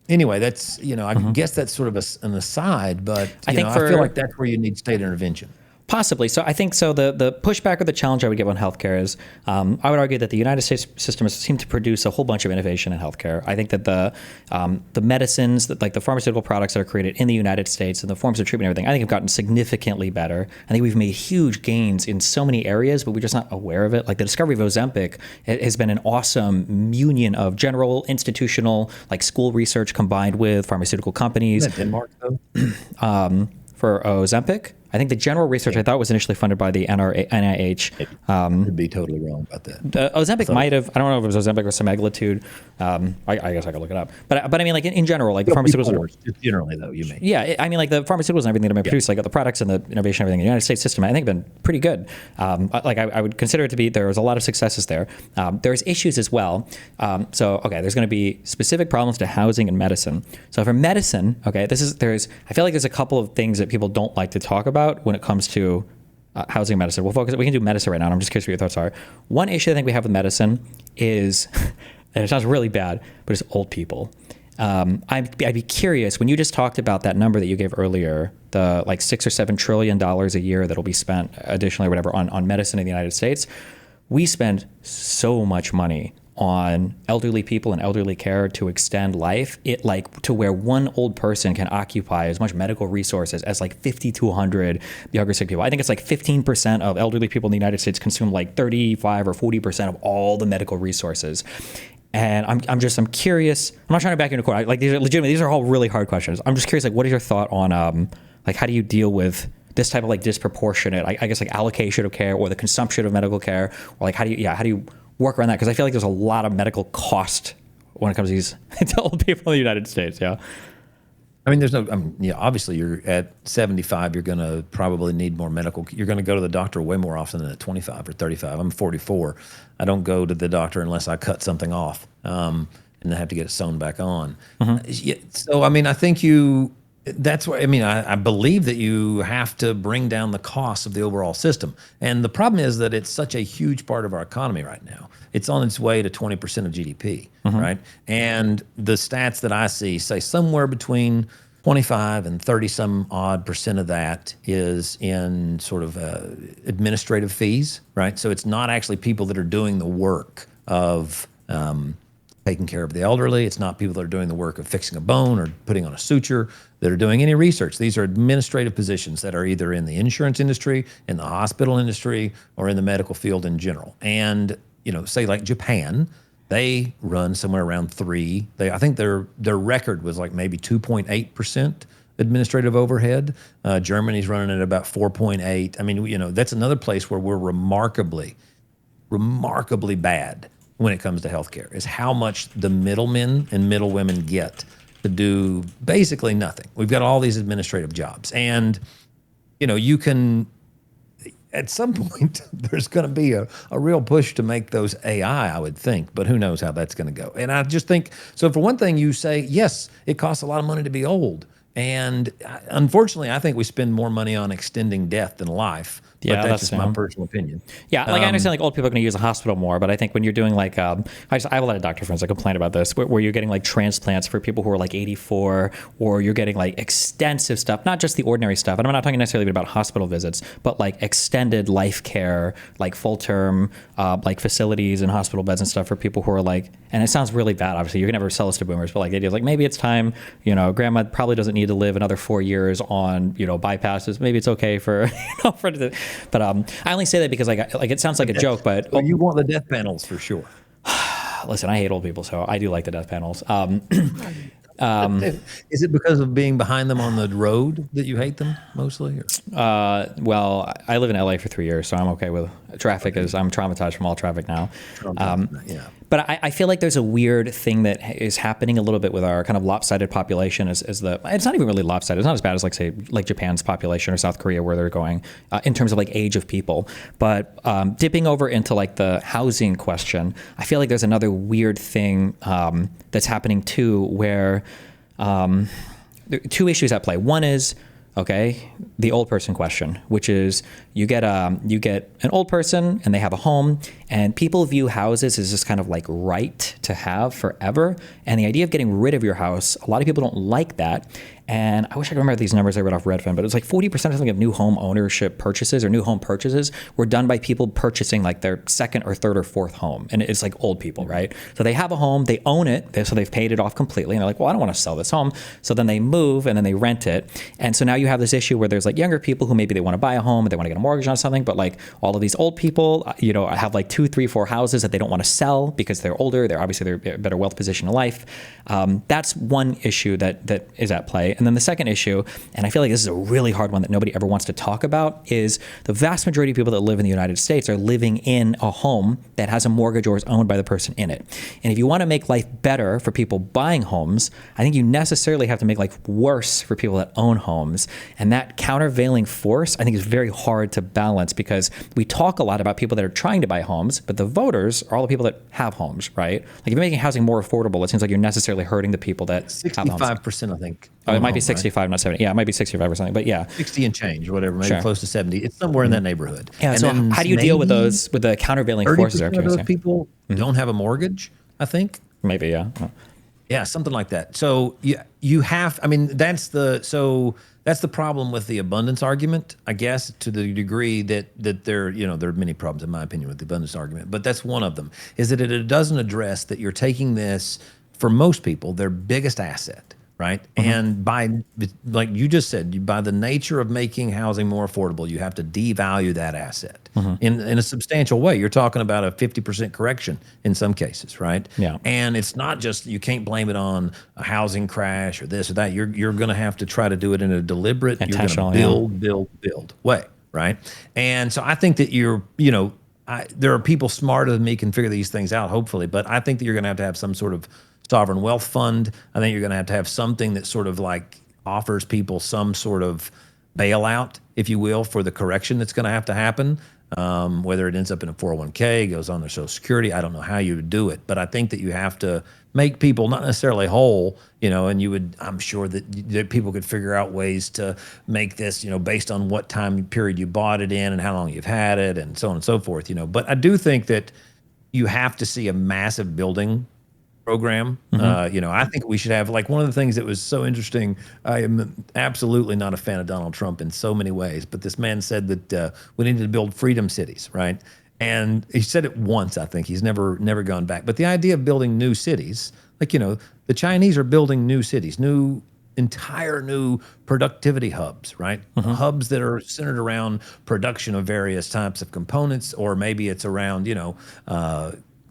anyway, that's, I guess that's sort of an aside, but I feel like that's where you need state intervention. Possibly. So I think the pushback or the challenge I would give on healthcare is I would argue that the United States system has seemed to produce a whole bunch of innovation in healthcare. I think that the medicines, like the pharmaceutical products that are created in the United States and the forms of treatment and everything, I think have gotten significantly better. I think we've made huge gains in so many areas, but we're just not aware of it. Like the discovery of Ozempic has been an awesome union of general institutional, like school research combined with pharmaceutical companies. Isn't that Denmark, though? For Ozempic, I think the general research I thought was initially funded by the NIH. Could be totally wrong about that. Ozempic might have. I don't know if it was Ozempic or semaglutide. I guess I could look it up. But I mean, like in general, like the pharmaceuticals. Generally, though, you mean. Yeah, I mean, like the pharmaceuticals and everything that have been produced, like the products and the innovation, everything in the United States system, I think have been pretty good. I would consider it to be. There was a lot of successes there. There's issues as well. There's going to be specific problems to housing and medicine. So for medicine, I feel like there's a couple of things that people don't like to talk about when it comes to housing and medicine. We can do medicine right now. And I'm just curious what your thoughts are. One issue I think we have with medicine is, and it sounds really bad, but it's old people. I'd be curious, when you just talked about that number that you gave earlier, the like $6 or $7 trillion a year that'll be spent additionally or whatever on medicine in the United States, we spend so much money on elderly people and elderly care to extend life, to where one old person can occupy as much medical resources as like 50 to 100 younger sick people. I think it's like 15% of elderly people in the United States consume like 35 or 40% of all the medical resources. And I'm curious. I'm not trying to back you into court. Like these are all really hard questions. I'm just curious, like, what is your thought on like how do you deal with this type of like disproportionate, I guess, like allocation of care or the consumption of medical care, or like how do you work around that? Because I feel like there's a lot of medical cost when it comes to these to old people in the United States. Yeah. I mean, obviously you're at 75, you're going to probably need more medical. You're going to go to the doctor way more often than at 25 or 35. I'm 44. I don't go to the doctor unless I cut something off and I have to get it sewn back on. So, I mean, I think that's why, I believe that you have to bring down the cost of the overall system. And the problem is that it's such a huge part of our economy right now. It's on its way to 20% of GDP, right? And the stats that I see say somewhere between 25 and 30 some odd percent of that is in sort of administrative fees, right? So it's not actually people that are doing the work of taking care of the elderly. It's not people that are doing the work of fixing a bone or putting on a suture that are doing any research. These are administrative positions that are either in the insurance industry, in the hospital industry, or in the medical field in general. And, say like Japan, they run somewhere around 3. I think their record was like maybe 2.8% administrative overhead. Germany's running at about 4.8. I mean, that's another place where we're remarkably bad when it comes to healthcare, is how much the middlemen and middlewomen get to do basically nothing. We've got all these administrative jobs, and at some point, there's going to be a real push to make those AI, I would think, but who knows how that's going to go. And I just think, so for one thing, you say, yes, it costs a lot of money to be old. And unfortunately, I think we spend more money on extending death than life. Yeah, But that's that's just my personal opinion. Yeah, like I understand like old people are going to use a hospital more, but I think when you're doing like, I have a lot of doctor friends that complain about this, where you're getting like transplants for people who are like 84, or you're getting like extensive stuff, not just the ordinary stuff. And I'm not talking necessarily about hospital visits, but like extended life care, like full term, like facilities and hospital beds and stuff for people who are like, and it sounds really bad. Obviously, you can never sell this to boomers, but like the idea is like maybe it's time, grandma probably doesn't need to live another 4 years on, bypasses. Maybe it's okay for, but I only say that because like it sounds like a joke, but you want the death panels for sure. Listen, I hate old people, so I do like the death panels. Is it because of being behind them on the road that you hate them mostly? Well, I live in LA for 3 years, so I'm okay with traffic. I'm traumatized from all traffic now. Yeah. But I feel like there's a weird thing that is happening a little bit with our kind of lopsided population. It's not even really lopsided. It's not as bad as like Japan's population or South Korea where they're going in terms of like age of people. But dipping over into like the housing question, I feel like there's another weird thing that's happening too, where there are two issues at play. One is, the old person question, which is you get an old person and they have a home, and people view houses as just kind of like right to have forever. And the idea of getting rid of your house, a lot of people don't like that. And I wish I could remember these numbers I read off Redfin, but it was like 40% or something of new home ownership purchases or new home purchases were done by people purchasing like their second or third or fourth home. And it's like old people, right? So they have a home, they own it, so they've paid it off completely. And they're like, well, I don't want to sell this home. So then they move and then they rent it. And so now you have this issue where there's like younger people who maybe they want to buy a home, or they want to get a mortgage on something, but like all of these old people, have like 2, 3, 4 houses that they don't want to sell because they're older. They're better wealth position in life. That's one issue that is at play. And then the second issue, and I feel like this is a really hard one that nobody ever wants to talk about, is the vast majority of people that live in the United States are living in a home that has a mortgage or is owned by the person in it. And if you want to make life better for people buying homes, I think you necessarily have to make life worse for people that own homes. And that countervailing force, I think, is very hard to balance, because we talk a lot about people that are trying to buy homes, but the voters are all the people that have homes, right? Like if you're making housing more affordable, it seems like you're necessarily hurting the people that have homes. 65%, I think. Oh, it might be 65, not 70. Yeah, it might be 65 or something, but yeah. 60 and change, whatever, maybe Sure. close to 70. It's somewhere in that neighborhood. Yeah, And so then how do you deal with maybe those, with the countervailing forces? 30% of those people don't have a mortgage, I think. Maybe, yeah. Yeah, something like that. So you have, I mean, that's the problem with the abundance argument, I guess, to the degree that there are many problems, in my opinion, with the abundance argument, but that's one of them, is that it doesn't address that you're taking this, for most people, their biggest asset, right? Mm-hmm. And by, like you just said, by the nature of making housing more affordable, you have to devalue that asset in a substantial way. You're talking about a 50% correction in some cases, right? Yeah. And it's not just, you can't blame it on a housing crash or this or that. You're going to have to try to do it in a deliberate, intentional, build way, right? And so I think that there are people smarter than me can figure these things out, hopefully, but I think that you're going to have some sort of sovereign wealth fund. I think you're going to have something that sort of like offers people some sort of bailout, if you will, for the correction that's going to have to happen. Whether it ends up in a 401k, goes on their Social Security, I don't know how you would do it, but I think that you have to make people not necessarily whole, and I'm sure that people could figure out ways to make this, based on what time period you bought it in and how long you've had it and so on and so forth, But I do think that you have to see a massive building program. I think we should have, like, one of the things that was so interesting. I am absolutely not a fan of Donald Trump in so many ways, but this man said that we needed to build freedom cities, right? And he said it once, I think. He's never gone back. But the idea of building new cities, like, the Chinese are building new cities, entire new productivity hubs, right? Hubs that are centered around production of various types of components, or maybe it's around,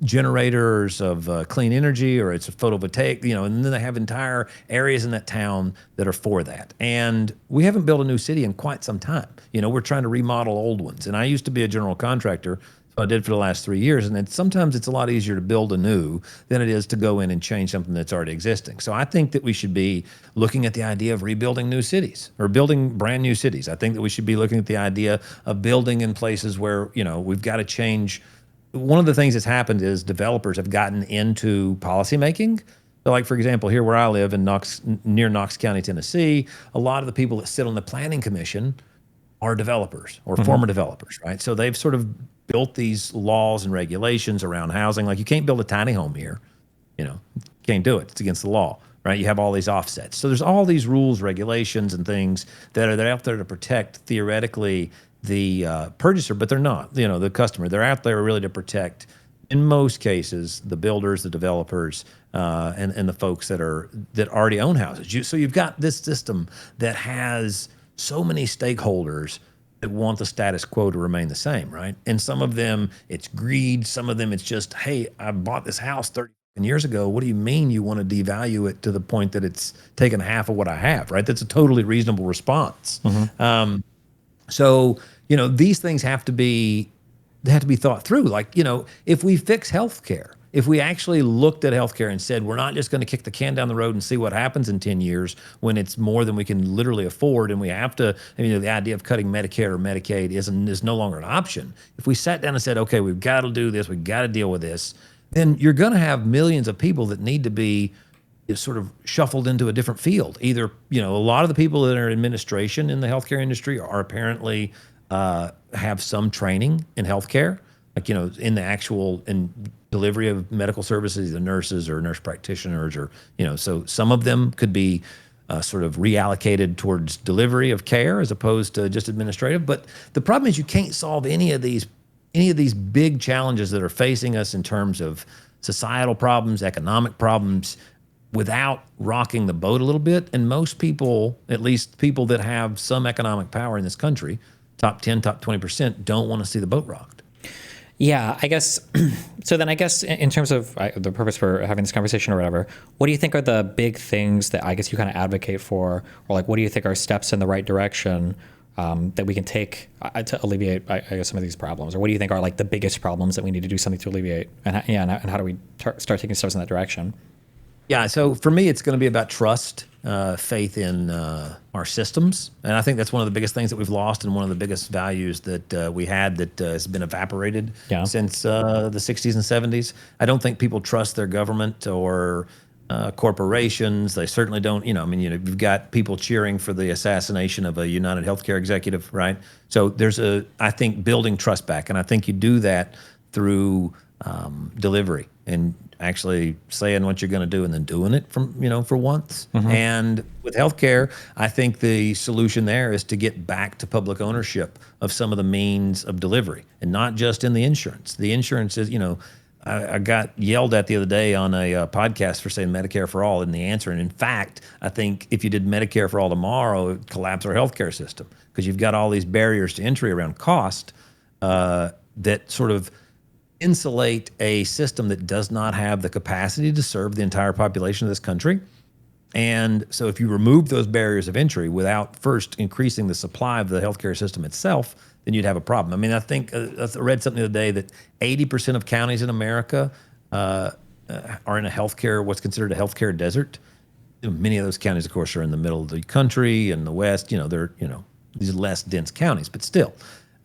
generators of clean energy, or it's a photovoltaic, and then they have entire areas in that town that are for that. And we haven't built a new city in quite some time. We're trying to remodel old ones. And I used to be a general contractor, I did for the last 3 years. And sometimes it's a lot easier to build anew than it is to go in and change something that's already existing. So I think that we should be looking at the idea of rebuilding new cities or building brand new cities. I think that we should be looking at the idea of building in places where, we've got to change. One of the things that's happened is developers have gotten into policymaking. So like, for example, here where I live in near Knox County, Tennessee, a lot of the people that sit on the planning commission are developers or former developers, right? So they've sort of built these laws and regulations around housing. Like you can't build a tiny home here, can't do it. It's against the law, right? You have all these offsets. So there's all these rules, regulations, and things that are out there to protect theoretically the purchaser, but they're not, the customer. They're out there really to protect, in most cases, the builders, the developers, and the folks that already own houses. So you've got this system that has so many stakeholders that want the status quo to remain the same, right? And some of them, it's greed. Some of them, it's just, hey, I bought this house 30 years ago. What do you mean you want to devalue it to the point that it's taken half of what I have, right? That's a totally reasonable response. So, these things have to be thought through. Like, if we fix healthcare, if we actually looked at healthcare and said, we're not just going to kick the can down the road and see what happens in 10 years when it's more than we can literally afford, and we have to, the idea of cutting Medicare or Medicaid is no longer an option. If we sat down and said, okay, we've got to do this, we've got to deal with this, then you're going to have millions of people that need to be sort of shuffled into a different field. Either, a lot of the people that are in administration in the healthcare industry are apparently have some training in healthcare, like, in the actual delivery of medical services, the nurses or nurse practitioners, or, so some of them could be sort of reallocated towards delivery of care as opposed to just administrative. But the problem is you can't solve any of these big challenges that are facing us in terms of societal problems, economic problems, without rocking the boat a little bit. And most people, at least people that have some economic power in this country, top 10, top 20%, don't want to see the boat rocked. Yeah, I guess. So then I guess in terms of the purpose for having this conversation or whatever, what do you think are the big things that I guess you kind of advocate for, or like, what do you think are steps in the right direction that we can take to alleviate, I guess, some of these problems? Or what do you think are like the biggest problems that we need to do something to alleviate? And how do we start taking steps in that direction? Yeah, so for me, it's going to be about trust, faith in our systems. And I think that's one of the biggest things that we've lost, and one of the biggest values that we had that has been evaporated since the 60s and 70s. I don't think people trust their government or corporations. They certainly don't, you've got people cheering for the assassination of a United Healthcare executive, right? So I think building trust back. And I think you do that through delivery and actually saying what you're going to do and then doing it for once. And with healthcare, I think the solution there is to get back to public ownership of some of the means of delivery, and not just in the insurance. The insurance is, I got yelled at the other day on a podcast for saying Medicare for all isn't the answer. And in fact, I think if you did Medicare for all tomorrow, it would collapse our healthcare system, because you've got all these barriers to entry around cost that sort of insulate a system that does not have the capacity to serve the entire population of this country. And so if you remove those barriers of entry without first increasing the supply of the healthcare system itself, then you'd have a problem. I think I read something the other day that 80% of counties in America are in what's considered a healthcare desert. Many of those counties, of course, are in the middle of the country and the West. They're, these less dense counties, but still.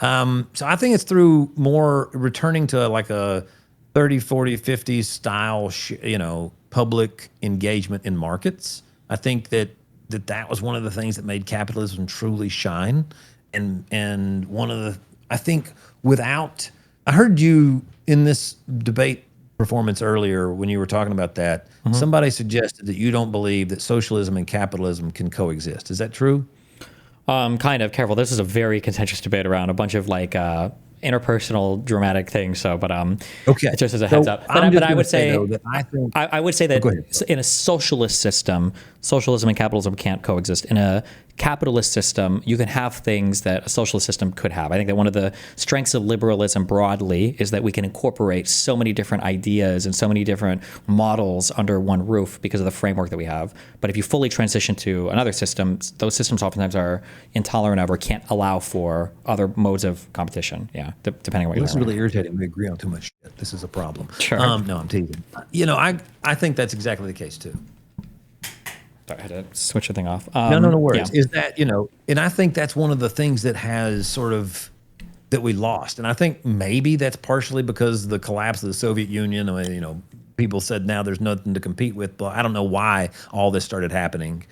So I think it's through more returning to like a 30, 40, 50s style, public engagement in markets. I think that was one of the things that made capitalism truly shine. And I think I heard you in this debate performance earlier when you were talking about that, somebody suggested that you don't believe that socialism and capitalism can coexist. Is that true? Kind of. Careful. This is a very contentious debate around a bunch of like interpersonal dramatic things. So, but okay. Just as a heads up. But I would say that I would say that in a socialist system, socialism and capitalism can't coexist. In a capitalist system, you can have things that a socialist system could have. I think that one of the strengths of liberalism broadly is that we can incorporate so many different ideas and so many different models under one roof because of the framework that we have. But if you fully transition to another system, those systems oftentimes are intolerant of or can't allow for other modes of competition. Yeah, depending on what you're This is really irritating. We agree on too much shit. This is a problem. Sure. No, I'm teasing. I think that's exactly the case too. Sorry, I had to switch the thing off. No worries. Yeah. Is that, and I think that's one of the things that has sort of, that we lost. And I think maybe that's partially because of the collapse of the Soviet Union. I mean, people said now there's nothing to compete with, but I don't know why all this started happening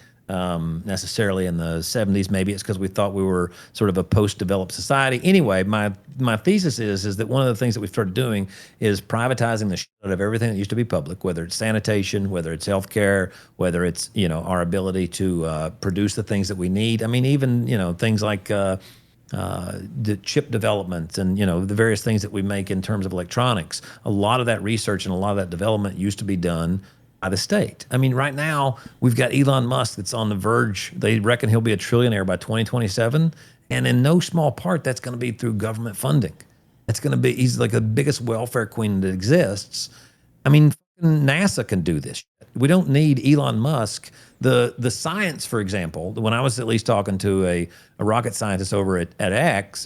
necessarily in the 70s. Maybe it's because we thought we were sort of a post-developed society. Anyway, my thesis is that one of the things that we've started doing is privatizing the shit out of everything that used to be public, whether it's sanitation, whether it's healthcare, whether it's, our ability to produce the things that we need. I mean, even, things like the chip development and, the various things that we make in terms of electronics. A lot of that research and a lot of that development used to be done by the state. I mean, right now we've got Elon Musk that's on the verge. They reckon he'll be a trillionaire by 2027. And in no small part, that's going to be through government funding. It's going to be, he's like the biggest welfare queen that exists. I mean, NASA can do this shit. We don't need Elon Musk. The science, for example, when I was at least talking to a rocket scientist over at SpaceX,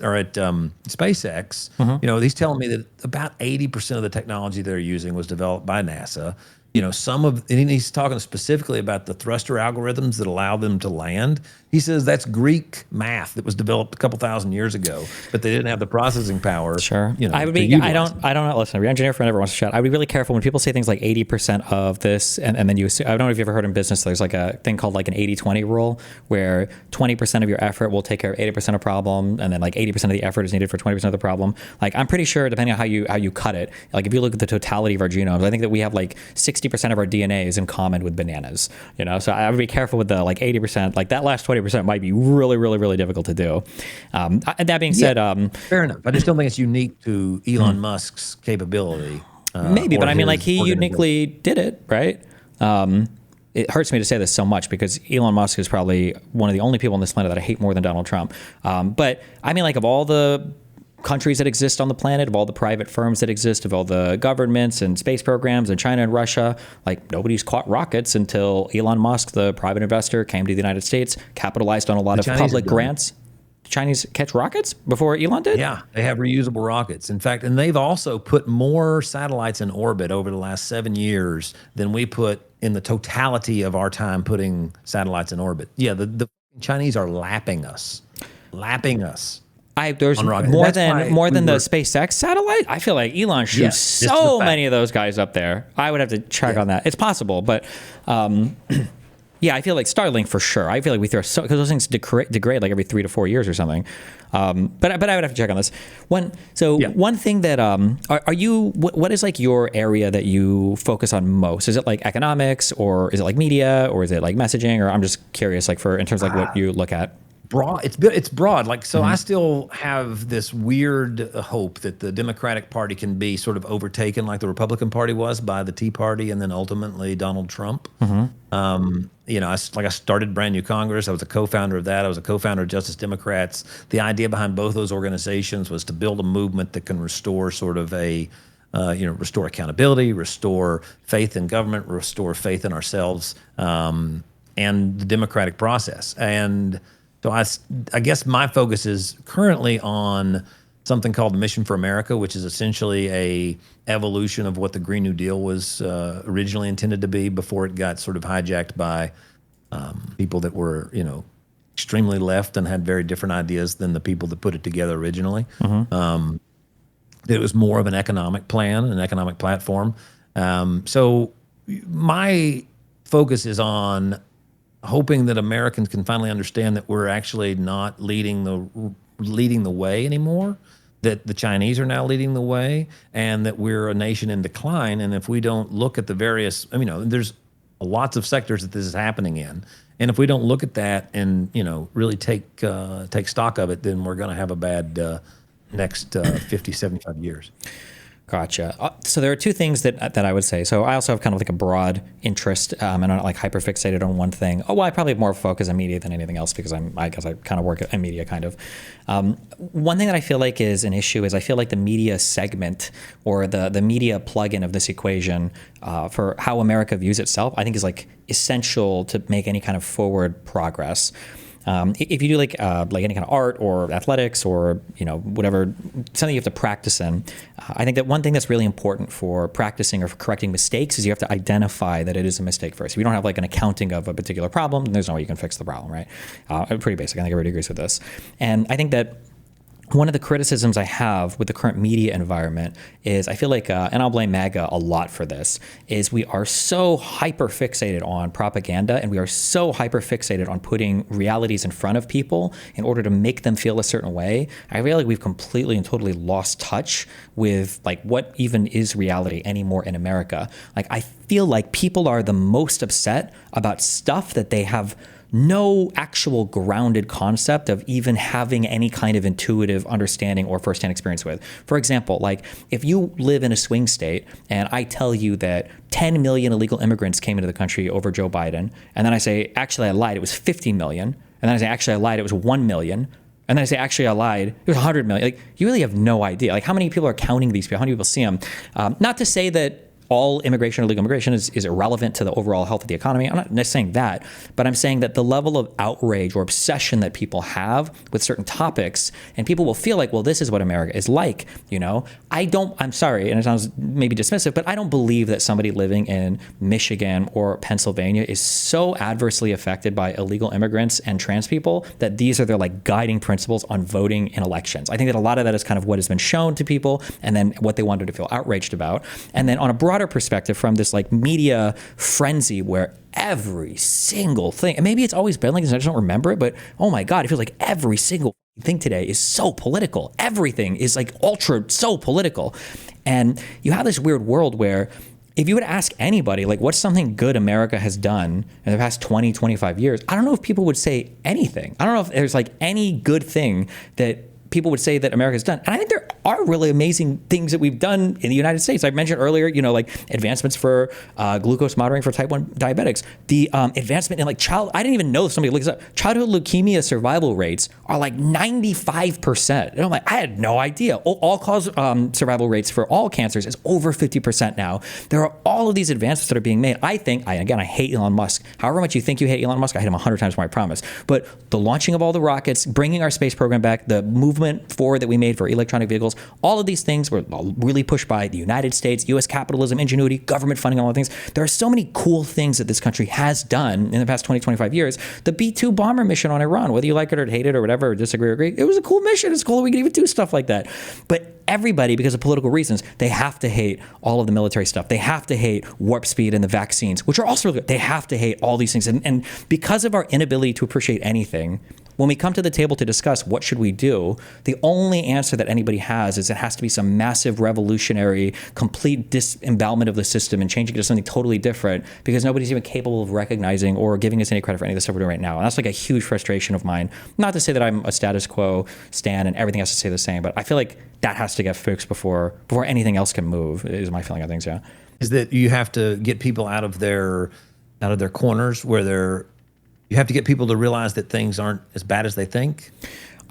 he's telling me that about 80% of the technology they're using was developed by NASA. And he's talking specifically about the thruster algorithms that allow them to land. He says that's Greek math that was developed a couple thousand years ago, but they didn't have the processing power. Sure. I would be, I don't know. Listen, every engineer friend ever wants to chat. I would be really careful when people say things like 80% of this, and then you, I don't know if you've ever heard in business, there's like a thing called like an 80-20 rule where 20% of your effort will take care of 80% of problem, and then like 80% of the effort is needed for 20% of the problem. Like, I'm pretty sure, depending on how you cut it, like if you look at the totality of our genomes, I think that we have like 60% of our DNA is in common with bananas, so I would be careful with the like 80%, like that last 20% might be really, really, really difficult to do. That being said, fair enough. I just don't think it's unique to Elon Musk's capability. Maybe, but I mean, like he uniquely did it, right? It hurts me to say this so much because Elon Musk is probably one of the only people on this planet that I hate more than Donald Trump. But I mean, like of all the countries that exist on the planet, of all the private firms that exist, of all the governments and space programs and China and Russia, like nobody's caught rockets until Elon Musk, the private investor, came to the United States, capitalized on a lot of public grants. The Chinese catch rockets before Elon did? Yeah, they have reusable rockets. In fact, and they've also put more satellites in orbit over the last 7 years than we put in the totality of our time putting satellites in orbit. Yeah, the Chinese are lapping us. There's more than the SpaceX satellite. I feel like Elon shoots so many of those guys up there. I would have to check on that. It's possible, but yeah, I feel like Starlink for sure. I feel like we throw because those things degrade like every 3 to 4 years or something. But I would have to check on this. One thing that are you? What is like your area that you focus on most? Is it like economics, or is it like media, or is it like messaging? Or I'm just curious, like in terms of like what you look at. Broad. It's broad. Like, so I still have this weird hope that the Democratic Party can be sort of overtaken like the Republican Party was by the Tea Party and then ultimately Donald Trump. I started Brand New Congress. I was a co-founder of that. I was a co-founder of Justice Democrats. The idea behind both those organizations was to build a movement that can restore sort of restore accountability, restore faith in government, restore faith in ourselves, and the democratic process. And so I guess my focus is currently on something called Mission for America, which is essentially a evolution of what the Green New Deal was originally intended to be before it got sort of hijacked by people that were, extremely left and had very different ideas than the people that put it together originally. It was more of an economic plan, an economic platform. So my focus is on hoping that Americans can finally understand that we're actually not leading the way anymore, that the Chinese are now leading the way, and that we're a nation in decline. And if we don't look at the various, there's lots of sectors that this is happening in. And if we don't look at that and, really take stock of it, then we're going to have a bad next 50, 75 years. Gotcha. So there are two things that I would say. So I also have kind of like a broad interest, and I'm not like hyper fixated on one thing. Oh, well, I probably have more focus on media than anything else because I guess I kind of work in media kind of. One thing that I feel like is an issue is I feel like the media segment or the media plug-in of this equation for how America views itself, I think is like essential to make any kind of forward progress. If you do like any kind of art or athletics or whatever, something you have to practice in, I think that one thing that's really important for practicing or for correcting mistakes is you have to identify that it is a mistake first. If you don't have like an accounting of a particular problem, then there's no way you can fix the problem, right? Pretty basic. I think everybody agrees with this. And I think that one of the criticisms I have with the current media environment is I feel like, and I'll blame MAGA a lot for this, is we are so hyper fixated on propaganda and we are so hyper fixated on putting realities in front of people in order to make them feel a certain way. I feel like we've completely and totally lost touch with like what even is reality anymore in America. Like I feel like people are the most upset about stuff that they have no actual grounded concept of even having any kind of intuitive understanding or firsthand experience with. For example, like if you live in a swing state and I tell you that 10 million illegal immigrants came into the country over Joe Biden, and then I say, actually I lied, it was 50 million, and then I say, actually I lied, it was 1 million, and then I say, actually I lied, it was 100 million. Like you really have no idea. Like how many people are counting these people? How many people see them? Not to say that all immigration or legal immigration is irrelevant to the overall health of the economy. I'm not saying that, but I'm saying that the level of outrage or obsession that people have with certain topics, and people will feel like, well, this is what America is like, I'm sorry, and it sounds maybe dismissive, but I don't believe that somebody living in Michigan or Pennsylvania is so adversely affected by illegal immigrants and trans people that these are their like guiding principles on voting in elections. I think that a lot of that is kind of what has been shown to people and then what they wanted to feel outraged about. And then on a broader perspective from this like media frenzy where every single thing, and maybe it's always been like this, I just don't remember it, but oh my God, it feels like every single thing today is so political. Everything is like ultra so political. And you have this weird world where if you would ask anybody, like what's something good America has done in the past 20, 25 years, I don't know if people would say anything. I don't know if there's like any good thing that people would say that America's done. And I think there are really amazing things that we've done in the United States. I mentioned earlier, like advancements for glucose monitoring for type 1 diabetics. The advancement in like I didn't even know, somebody looked this up, childhood leukemia survival rates are like 95%. And I'm like, I had no idea. All-cause survival rates for all cancers is over 50% now. There are all of these advancements that are being made. I hate Elon Musk. However much you think you hate Elon Musk, I hate him 100 times more, I promise. But the launching of all the rockets, bringing our space program back, the movement forward that we made for electronic vehicles, all of these things were really pushed by the United States, U.S. capitalism, ingenuity, government funding, all of things. There are so many cool things that this country has done in the past 20, 25 years. The B-2 bomber mission on Iran, whether you like it or hate it or whatever, or disagree or agree, it was a cool mission. It's cool that we can even do stuff like that. But everybody, because of political reasons, they have to hate all of the military stuff. They have to hate warp speed and the vaccines, which are also really good. They have to hate all these things. And because of our inability to appreciate anything, when we come to the table to discuss what should we do, the only answer that anybody has is it has to be some massive revolutionary, complete disembowelment of the system and changing it to something totally different because nobody's even capable of recognizing or giving us any credit for any of the stuff we're doing right now. And that's like a huge frustration of mine. Not to say that I'm a status quo stan and everything has to stay the same, but I feel like that has to get fixed before anything else can move, is my feeling of things, yeah. Is that you have to get people out of their corners where you have to get people to realize that things aren't as bad as they think.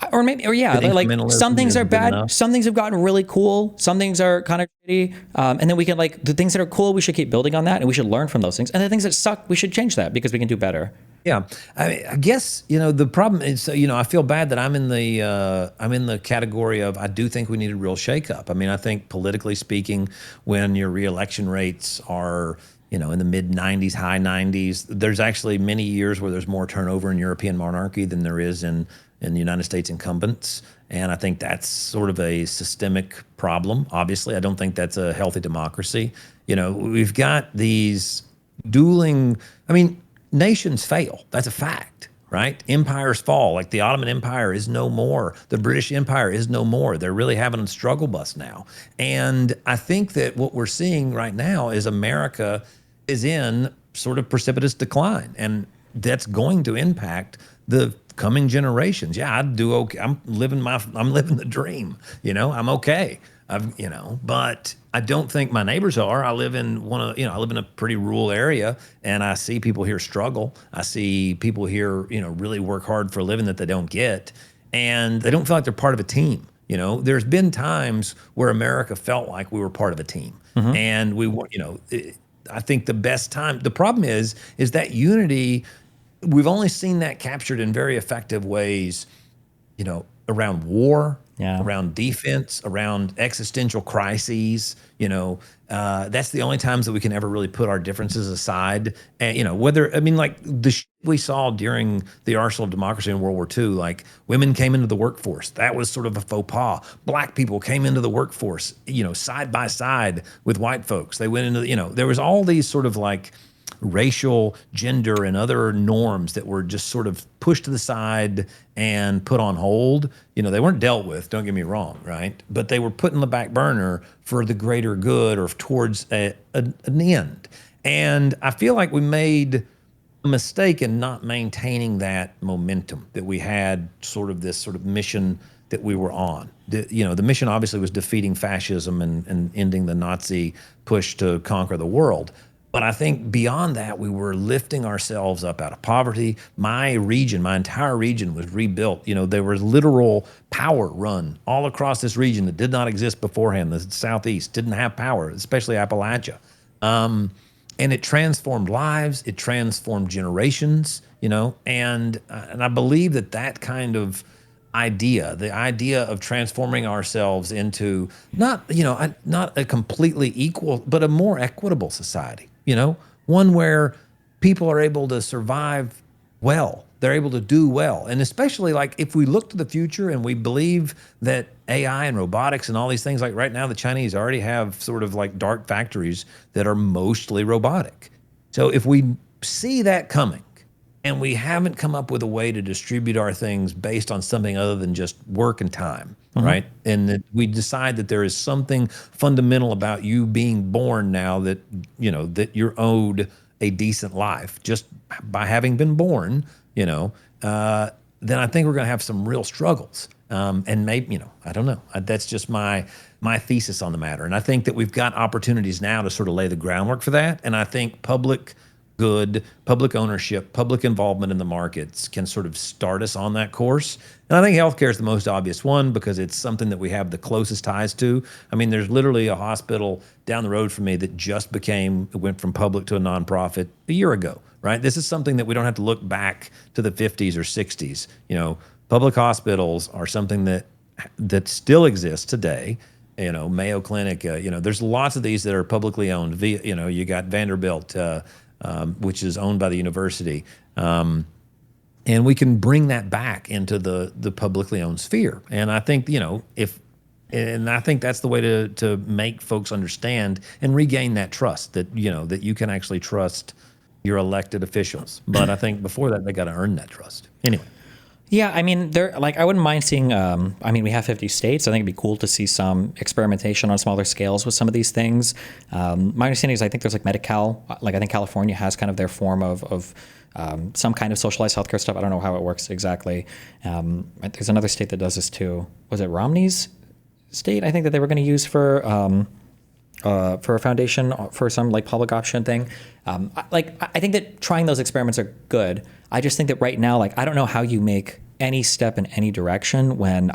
Like some things are bad, enough. Some things have gotten really cool, some things are kind of shitty, and then we can the things that are cool, we should keep building on that, and we should learn from those things. And the things that suck, we should change that because we can do better. Yeah, I guess the problem is I feel bad that I'm in the category of I do think we need a real shakeup. I mean, I think politically speaking, when your reelection rates are in the mid 90s, high 90s, there's actually many years where there's more turnover in European monarchy than there is in the United States incumbents. And I think that's sort of a systemic problem. Obviously, I don't think that's a healthy democracy. We've got these dueling, nations fail. That's a fact, right? Empires fall. Like the Ottoman Empire is no more. The British Empire is no more. They're really having a struggle bus now. And I think that what we're seeing right now is America is in sort of precipitous decline. And that's going to impact the coming generations. Yeah, I do okay. I'm living the dream. I'm okay. But I don't think my neighbors are. I live in I live in a pretty rural area, and I see people here struggle. I see people here, really work hard for a living that they don't get, and they don't feel like they're part of a team. There's been times where America felt like we were part of a team, and we were, I think the problem is that unity, we've only seen that captured in very effective ways, around war, around defense, around existential crises. That's the only times that we can ever really put our differences aside. And, like the we saw during the arsenal of democracy in World War II, like women came into the workforce. That was sort of a faux pas. Black people came into the workforce, side by side with white folks. They went into, there was all these sort of like racial, gender, and other norms that were just sort of pushed to the side and put on hold. They weren't dealt with, don't get me wrong, right? But they were put in the back burner for the greater good or towards an end. And I feel like we made a mistake in not maintaining that momentum that we had, sort of this sort of mission that we were on. The mission obviously was defeating fascism and ending the Nazi push to conquer the world. But I think beyond that, we were lifting ourselves up out of poverty. My entire region was rebuilt. There was literal power run all across this region that did not exist beforehand. The Southeast didn't have power, especially Appalachia. And it transformed lives. It transformed generations, and I believe that kind of idea, the idea of transforming ourselves into not a completely equal, but a more equitable society. One where people are able to survive well, they're able to do well. And especially like if we look to the future and we believe that AI and robotics and all these things, like right now, the Chinese already have sort of like dark factories that are mostly robotic. So if we see that coming and we haven't come up with a way to distribute our things based on something other than just work and time, right? And that we decide that there is something fundamental about you being born now that, that you're owed a decent life just by having been born, then I think we're going to have some real struggles. And maybe, I don't know. That's just my thesis on the matter. And I think that we've got opportunities now to sort of lay the groundwork for that. And I think public ownership, public involvement in the markets can sort of start us on that course. And I think healthcare is the most obvious one because it's something that we have the closest ties to. I mean, there's literally a hospital down the road from me that went from public to a nonprofit a year ago, right? This is something that we don't have to look back to the 50s or 60s. Public hospitals are something that still exists today. Mayo Clinic, there's lots of these that are publicly owned. You got Vanderbilt, which is owned by the university. And we can bring that back into the publicly owned sphere. And I think, I think that's the way to make folks understand and regain that trust that you can actually trust your elected officials. But I think before that, they got to earn that trust. Anyway. Yeah, I mean, I wouldn't mind seeing, we have 50 states. I think it'd be cool to see some experimentation on smaller scales with some of these things. My understanding is I think there's like Medi-Cal, I think California has kind of their form of some kind of socialized healthcare stuff. I don't know how it works exactly. There's another state that does this too. Was it Romney's state? I think that they were going to use for a foundation for some like public option thing. I think that trying those experiments are good. I just think that right now, I don't know how you make any step in any direction when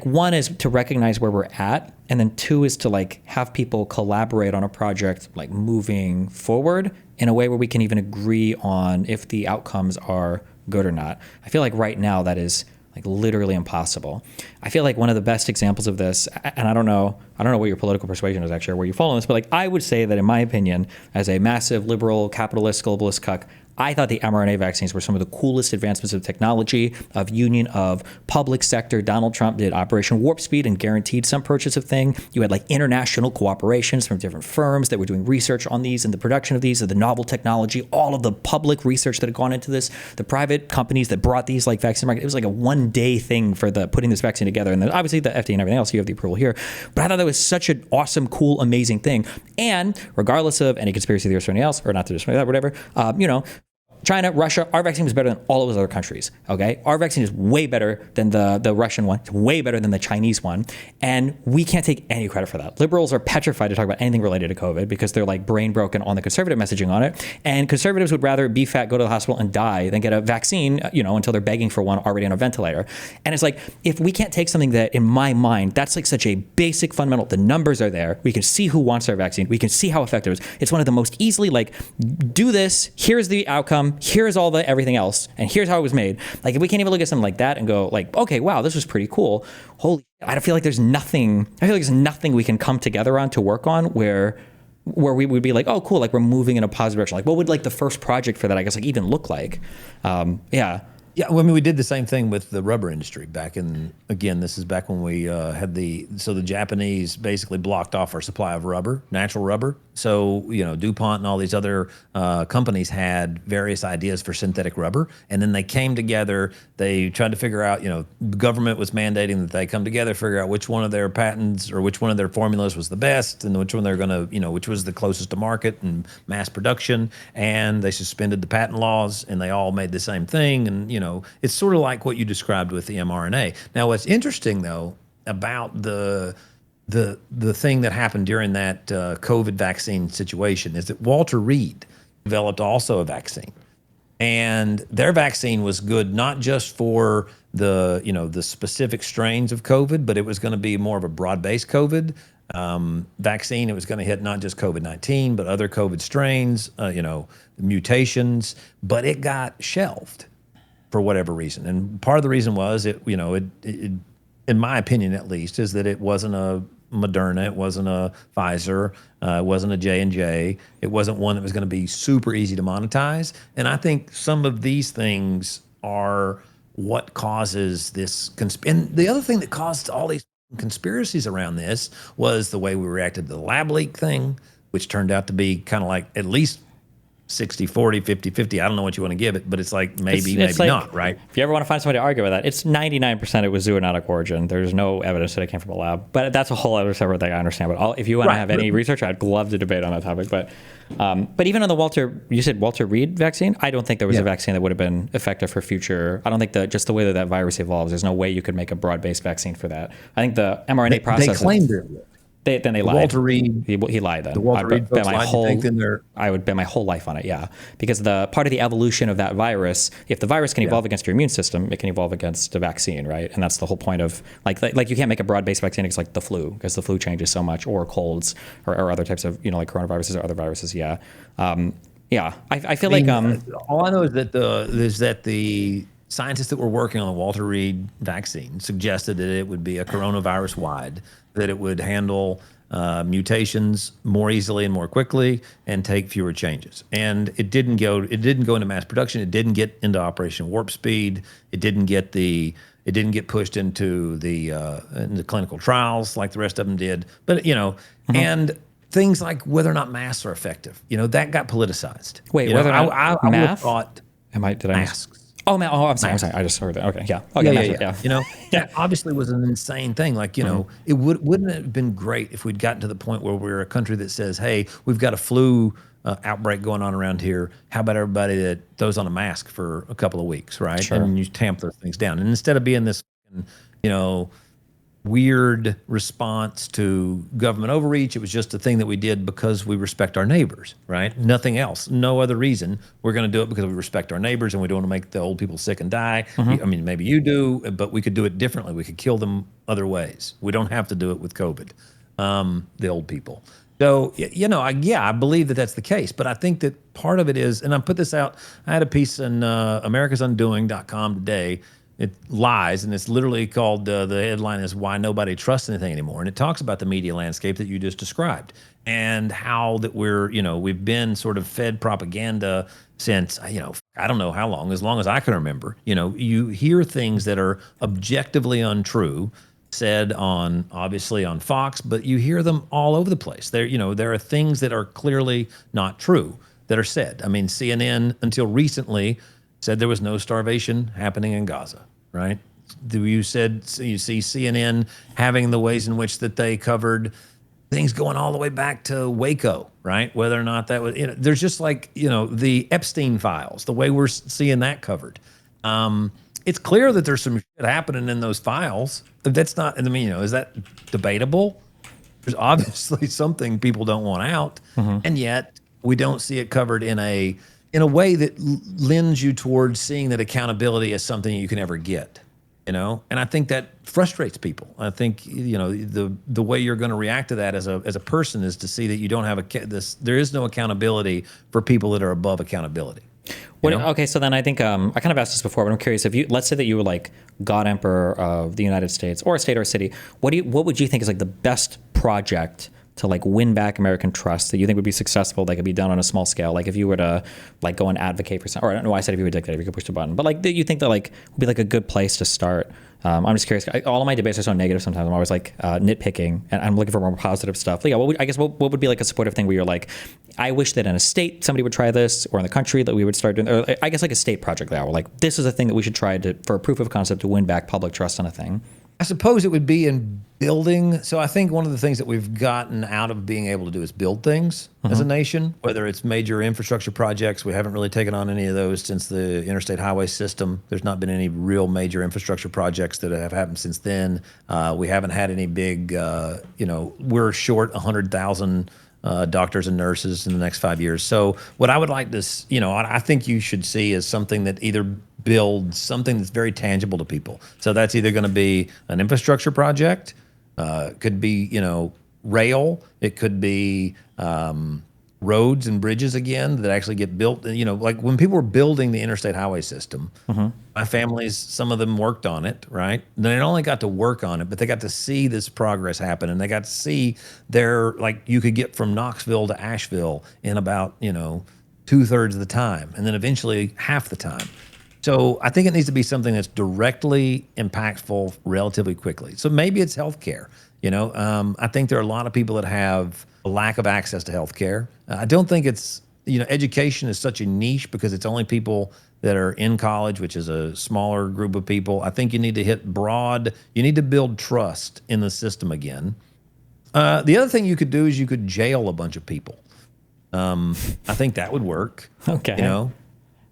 one is to recognize where we're at. And then two is to have people collaborate on a project, moving forward in a way where we can even agree on if the outcomes are good or not. I feel like right now that is literally impossible. I feel like one of the best examples of this, and I don't know what your political persuasion is actually, or where you follow this, but I would say that in my opinion, as a massive liberal, capitalist, globalist cuck, I thought the mRNA vaccines were some of the coolest advancements of technology, of union of public sector. Donald Trump did Operation Warp Speed and guaranteed some purchase of thing. You had international cooperations from different firms that were doing research on these and the production of these, of the novel technology, all of the public research that had gone into this, the private companies that brought these vaccine market. It was a one-day thing for putting this vaccine together. And then obviously the FDA and everything else, you have the approval here. But I thought that was such an awesome, cool, amazing thing. And regardless of any conspiracy theorist or anything else, or not to just that, whatever, China, Russia, our vaccine was better than all of those other countries. Okay, our vaccine is way better than the Russian one. It's way better than the Chinese one, and we can't take any credit for that. Liberals are petrified to talk about anything related to COVID because they're like brain broken on the conservative messaging on it. And conservatives would rather be fat, go to the hospital, and die than get a vaccine, until they're begging for one already on a ventilator. And it's like, if we can't take something that, in my mind, that's like such a basic fundamental. The numbers are there. We can see who wants our vaccine. We can see how effective it is. It's one of the most easily do this. Here's the outcome. Here's all the everything else, and here's how it was made. Like, if we can't even look at something like that and go okay, wow, this was pretty cool. Holy, I feel like there's nothing we can come together on to work on where we would be like, oh, cool, like we're moving in a positive direction. Like, what would like the first project for that, I guess, like even look like? Yeah. Yeah, well, I mean, we did the same thing with the rubber industry back in, again, this is back when we had the Japanese basically blocked off our supply of rubber, natural rubber. So, DuPont and all these other companies had various ideas for synthetic rubber. And then they came together, they tried to figure out, the government was mandating that they come together, figure out which one of their patents or which one of their formulas was the best and which one they're going to, which was the closest to market and mass production. And they suspended the patent laws and they all made the same thing. And, it's sort of like what you described with the mRNA. Now, what's interesting, though, about the thing that happened during that COVID vaccine situation is that Walter Reed developed also a vaccine. And their vaccine was good not just for the specific strains of COVID, but it was going to be more of a broad-based COVID vaccine. It was going to hit not just COVID-19, but other COVID strains, mutations. But it got shelved for whatever reason. And part of the reason was it, in my opinion at least, is that it wasn't a Moderna, it wasn't a Pfizer, it wasn't a J&J, it wasn't one that was going to be super easy to monetize. And I think some of these things are what causes this. And the other thing that caused all these conspiracies around this was the way we reacted to the lab leak thing, which turned out to be kind of like at least 60-40, 50-50. I don't know what you want to give it, but it's like maybe like, not, right? If you ever want to find somebody to argue with that, it's 99% it was zoonotic origin. There's no evidence that it came from a lab. But that's a whole other separate thing, I understand. But if you want to have any research, I'd love to debate on that topic. But even on the you said Walter Reed vaccine, I don't think there was a vaccine that would have been effective for future. I don't think just the way that virus evolves, there's no way you could make a broad-based vaccine for that. I think the mRNA process. They claimed it. Then they lied. Walter Reed. He lied then. The Walter Reed folks lied. I would bet my whole life on it, yeah. Because the part of the evolution of that virus, if the virus can evolve against your immune system, it can evolve against a vaccine, right? And that's the whole point of, like you can't make a broad-based vaccine against like the flu, because the flu changes so much, or colds, or other types of, like coronaviruses or other viruses, yeah. I feel like... all I know is that the scientists that were working on the Walter Reed vaccine suggested that it would be a coronavirus-wide, that it would handle mutations more easily and more quickly and take fewer changes. And it didn't go into mass production. It didn't get into Operation Warp Speed. It didn't get pushed into the clinical trials like the rest of them did. But and things like whether or not masks are effective, that got politicized. Wait, whether or not I would have thought masks. I'm sorry. I just heard that. Okay, yeah. Okay, yeah. That obviously was an insane thing. Like, it wouldn't it have been great if we'd gotten to the point where we're a country that says, hey, we've got a flu outbreak going on around here. How about everybody that throws on a mask for a couple of weeks, right? Sure. And you tamp those things down. And instead of being this, weird response to government overreach, it was just a thing that we did because we respect our neighbors, right? Nothing else, no other reason. We're going to do it because we respect our neighbors and we don't want to make the old people sick and die. I mean, maybe you do, but we could do it differently. We could kill them other ways. We don't have to do it with COVID, the old people. So, I believe that that's the case, but I think that part of it is, and I put this out, I had a piece in americasundoing.com today. It lies, and it's literally called, the headline is Why Nobody Trusts Anything Anymore. And it talks about the media landscape that you just described and how that we've been sort of fed propaganda since, I don't know how long as I can remember. You hear things that are objectively untrue said obviously on Fox, but you hear them all over the place. There are things that are clearly not true that are said. I mean, CNN until recently said there was no starvation happening in Gaza, right? You see CNN having the ways in which that they covered things going all the way back to Waco, right? Whether or not that was, there's just like, the Epstein files, the way we're seeing that covered. It's clear that there's some shit happening in those files. That's not, I mean, is that debatable? There's obviously something people don't want out, and yet we don't see it covered in a way that lends you towards seeing that accountability is something you can ever get. And I think that frustrates people. I think the way you're going to react to that as a person is to see that you don't have there is no accountability for people that are above accountability. Okay, so then I think I kind of asked this before, but I'm curious, if let's say that you were like God Emperor of the United States or a state or a city, what would you think is like the best project to like win back American trust that you think would be successful, that could be done on a small scale? Like if you were to like go and advocate for something, or I don't know why I said if you were a dictator, you could push the button, but like you think that like would be like a good place to start? I'm just curious. All of my debates are so negative sometimes. I'm always like nitpicking, and I'm looking for more positive stuff. But yeah, what would be like a supportive thing where you're like, I wish that in a state somebody would try this, or in the country that we would start doing, or I guess like a state project that we're like, this is a thing that we should try for a proof of concept to win back public trust on a thing. I suppose it would be in building. So I think one of the things that we've gotten out of being able to do is build things as a nation, whether it's major infrastructure projects. We haven't really taken on any of those since the interstate highway system. There's not been any real major infrastructure projects that have happened since then. We haven't had any big, we're short 100,000 doctors and nurses in the next 5 years. So what I would like to, I think you should see is something that either builds something that's very tangible to people. So that's either going to be an infrastructure project, could be, rail, it could be roads and bridges again that actually get built. Like when people were building the interstate highway system, my families, some of them worked on it, right? They not only got to work on it, but they got to see this progress happen, and they got to see you could get from Knoxville to Asheville in about, 2/3 of the time, and then eventually half the time. So I think it needs to be something that's directly impactful relatively quickly. So maybe it's healthcare. I think there are a lot of people that have a lack of access to healthcare. I don't think it's, education is such a niche because it's only people that are in college, which is a smaller group of people. I think you need to hit broad. You need to build trust in the system again. The other thing you could do is you could jail a bunch of people. I think that would work. Okay.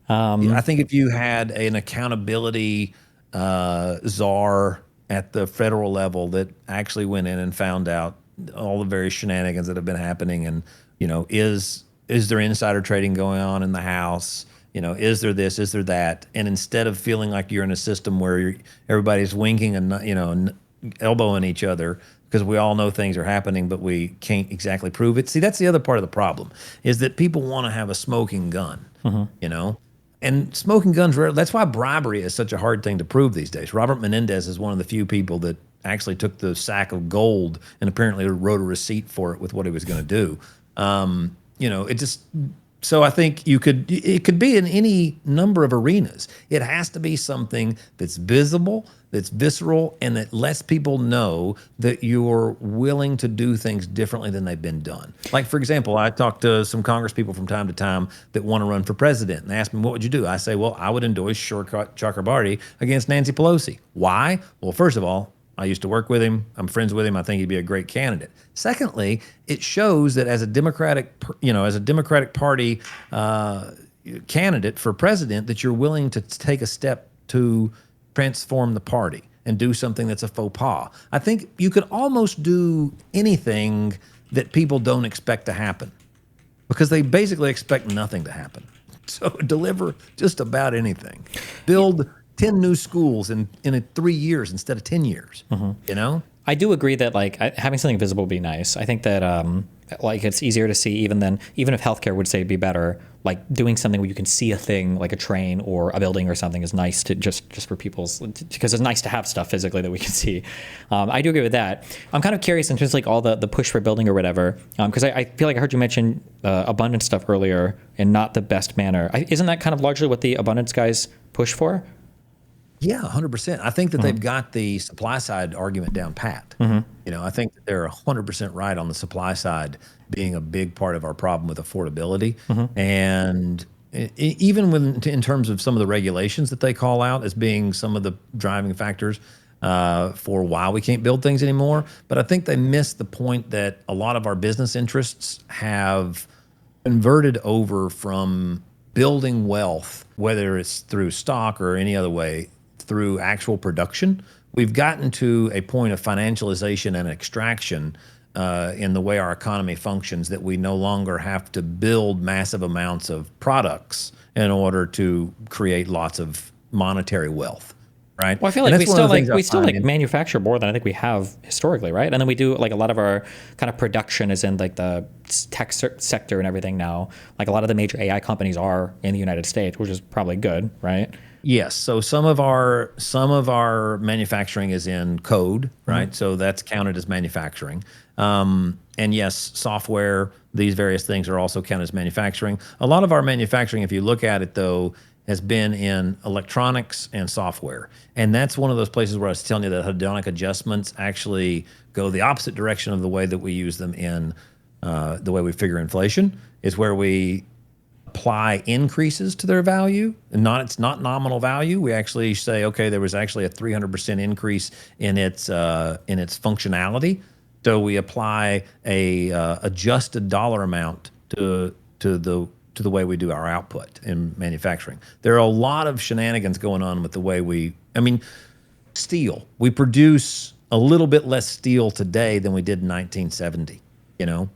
I think if you had an accountability czar at the federal level that actually went in and found out all the various shenanigans that have been happening, and is there insider trading going on in the House? Is there this? Is there that? And instead of feeling like you're in a system where everybody's winking and elbowing each other because we all know things are happening, but we can't exactly prove it. See, that's the other part of the problem, is that people want to have a smoking gun. And smoking guns, that's why bribery is such a hard thing to prove these days. Robert Menendez is one of the few people that actually took the sack of gold and apparently wrote a receipt for it with what he was going to do. So I think it could be in any number of arenas. It has to be something that's visible, that's visceral, and that lets people know that you're willing to do things differently than they've been done. Like, for example, I talk to some Congress people from time to time that want to run for president, and they ask me, what would you do? I say, well, I would endorse Chakrabarty against Nancy Pelosi. Why? Well, first of all, I used to work with him. I'm friends with him. I think he'd be a great candidate. Secondly, it shows that as a Democratic Party candidate for president, that you're willing to take a step to transform the party and do something that's a faux pas. I think you could almost do anything that people don't expect to happen because they basically expect nothing to happen. So deliver just about anything. Build 10 new schools in 3 years instead of 10 years, I do agree that like having something visible would be nice. I think that like it's easier to see even if healthcare would say it'd be better, like doing something where you can see a thing like a train or a building or something is nice to just for people's, because it's nice to have stuff physically that we can see. I do agree with that. I'm kind of curious in terms of like all the push for building or whatever, because I feel like I heard you mention abundance stuff earlier in not the best manner. Isn't that kind of largely what the abundance guys push for? Yeah, 100%. I think that they've got the supply side argument down pat. I think that they're 100% right on the supply side being a big part of our problem with affordability. And even in terms of some of the regulations that they call out as being some of the driving factors, for why we can't build things anymore. But I think they missed the point that a lot of our business interests have converted over from building wealth, whether it's through stock or any other way, through actual production. We've gotten to a point of financialization and extraction in the way our economy functions that we no longer have to build massive amounts of products in order to create lots of monetary wealth. Right. Well, I feel And like that's one of the things I we still find like manufacture more than I think we have historically, right? And then we do like a lot of our kind of production is in like the tech sector and everything now. Like a lot of the major AI companies are in the United States, which is probably good, right? Yes. So some of our manufacturing is in code, right? So that's counted as manufacturing. And yes, software, these various things are also counted as manufacturing. A lot of our manufacturing, if you look at it though, has been in electronics and software. And that's one of those places where I was telling you that hedonic adjustments actually go the opposite direction of the way that we use them in the way we figure inflation, is where we apply increases to their value. And it's not nominal value. We actually say, okay, there was actually a 300% increase in its functionality. So we apply a adjusted dollar amount to the way we do our output in manufacturing. There are a lot of shenanigans going on with the way steel. We produce a little bit less steel today than we did in 1970, you know?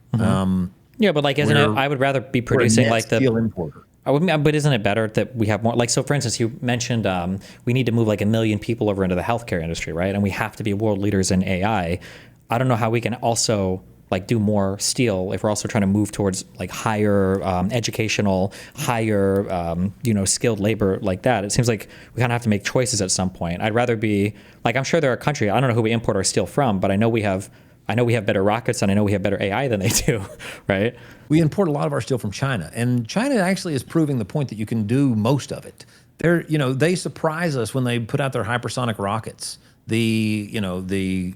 Yeah, but like, isn't it, I would rather be producing like steel importer. but isn't it better that we have more, like, so for instance, you mentioned we need to move like 1 million people over into the healthcare industry, right? And we have to be world leaders in AI. I don't know how we can also like do more steel if we're also trying to move towards like higher educational, higher skilled labor like that. It seems like we kind of have to make choices at some point. I'd rather be like, I'm sure there are countries, I don't know who we import our steel from, but I know we have better rockets and I know we have better AI than they do, right? We import a lot of our steel from China, and China actually is proving the point that you can do most of it. They surprise us when they put out their hypersonic rockets. The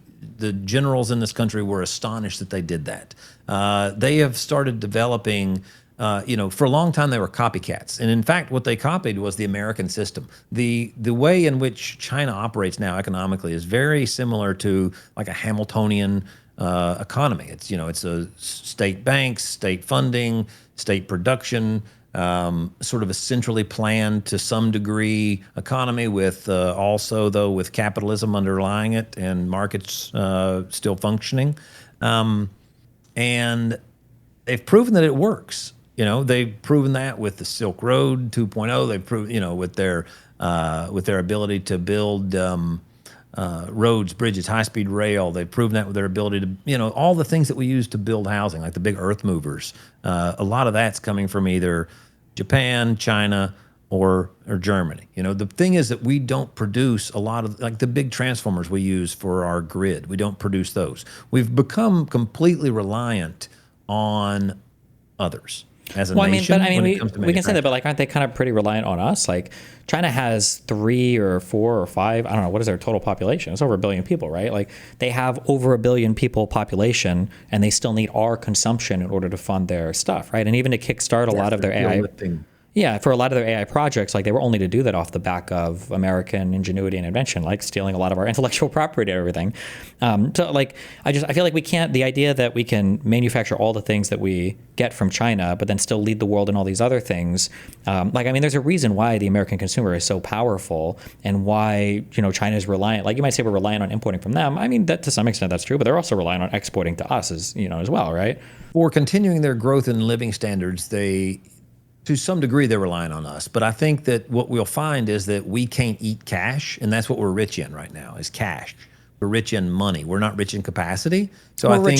generals in this country were astonished that they did that. They have started developing, for a long time they were copycats. And in fact, what they copied was the American system. The way in which China operates now economically is very similar to like a Hamiltonian economy. It's a state banks, state funding, state production, sort of a centrally planned to some degree economy with also though with capitalism underlying it and markets still functioning. And they've proven that it works. They've proven that with the Silk Road 2.0. They've proven, with their ability to build roads, bridges, high-speed rail. They've proven that with their ability to, all the things that we use to build housing, like the big earth movers. A lot of that's coming from either Japan, China, or Germany. The thing is that we don't produce a lot of, like the big transformers we use for our grid. We don't produce those. We've become completely reliant on others as a nation. We can say that, but like, aren't they kind of pretty reliant on us? Like, China has 3 or 4 or 5, I don't know, what is their total population? It's over 1 billion people, right? Like, they have over 1 billion people population, and they still need our consumption in order to fund their stuff, right? And even to kickstart a lot of their AI. Yeah, for a lot of their AI projects, like they were only to do that off the back of American ingenuity and invention, like stealing a lot of our intellectual property and everything. So like, I feel like we can't, the idea that we can manufacture all the things that we get from China, but then still lead the world in all these other things. There's a reason why the American consumer is so powerful and why, China is reliant, like you might say we're reliant on importing from them. I mean, that to some extent that's true, but they're also reliant on exporting to us as well, right? For continuing their growth in living standards, to some degree, they're relying on us. But I think that what we'll find is that we can't eat cash, and that's what we're rich in right now, is cash. We're rich in money. We're not rich in capacity. So aren't we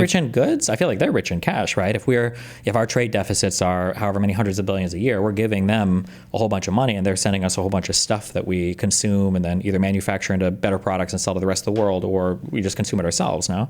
rich in goods? I feel like they're rich in cash, right? If our trade deficits are however many hundreds of billions a year, we're giving them a whole bunch of money, and they're sending us a whole bunch of stuff that we consume and then either manufacture into better products and sell to the rest of the world, or we just consume it ourselves now.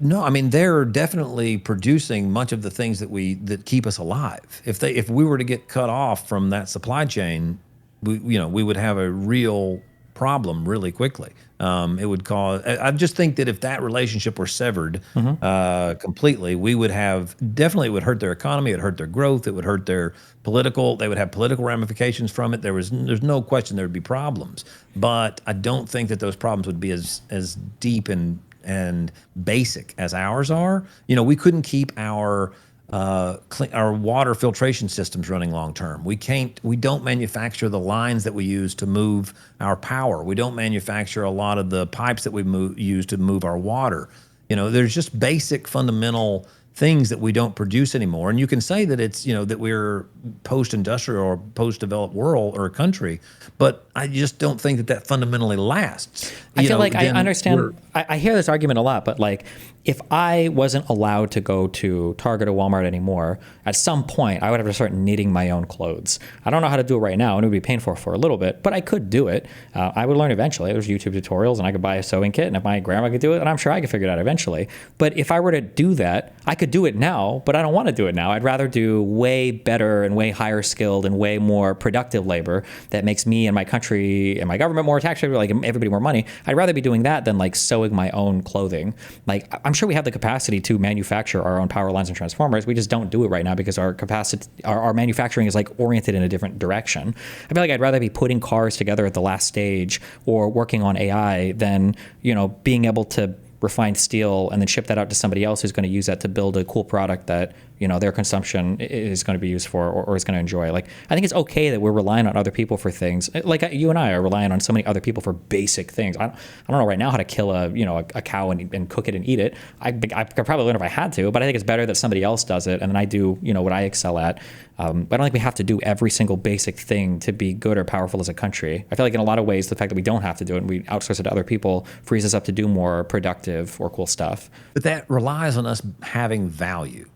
No, they're definitely producing much of the things that keep us alive. If we were to get cut off from that supply chain, we would have a real problem really quickly. It would cause. I just think that if that relationship were severed completely, we would have definitely. It would hurt their economy. It would hurt their growth. It would hurt their political. They would have political ramifications from it. There's no question there would be problems, but I don't think that those problems would be as deep and basic as ours are. You know, we couldn't keep our water filtration systems running long term. We don't manufacture the lines that we use to move our power. We don't manufacture a lot of the pipes that we use to move our water. You know, there's just basic fundamental things that we don't produce anymore. And you can say that it's, you know, that we're post-industrial or post-developed world or country, but I just don't think that fundamentally lasts. I feel like I understand. I hear this argument a lot, but like, if I wasn't allowed to go to Target or Walmart anymore, at some point I would have to start knitting my own clothes. I don't know how to do it right now, and it would be painful for a little bit, but I could do it. I would learn eventually. There's YouTube tutorials, and I could buy a sewing kit, and if my grandma could do it, and I'm sure I could figure it out eventually. But if I were to do that, I could do it now, but I don't want to do it now. I'd rather do way better and way higher skilled and way more productive labor that makes me and my country and my government more tax like everybody more money. I'd rather be doing that than like sewing my own clothing. Like, I'm sure we have the capacity to manufacture our own power lines and transformers. We just don't do it right now because our manufacturing is like oriented in a different direction. I feel like I'd rather be putting cars together at the last stage or working on AI than, you know, being able to refine steel and then ship that out to somebody else who's going to use that to build a cool product that, you know, their consumption is going to be used for or is going to enjoy. Like, I think it's okay that we're relying on other people for things. Like you and I are relying on so many other people for basic things. I don't know right now how to kill a cow and cook it and eat it. I could probably learn if I had to, but I think it's better that somebody else does it and then I do, you know, what I excel at. But I don't think we have to do every single basic thing to be good or powerful as a country. I feel like in a lot of ways, the fact that we don't have to do it and we outsource it to other people frees us up to do more productive or cool stuff. But that relies on us having value,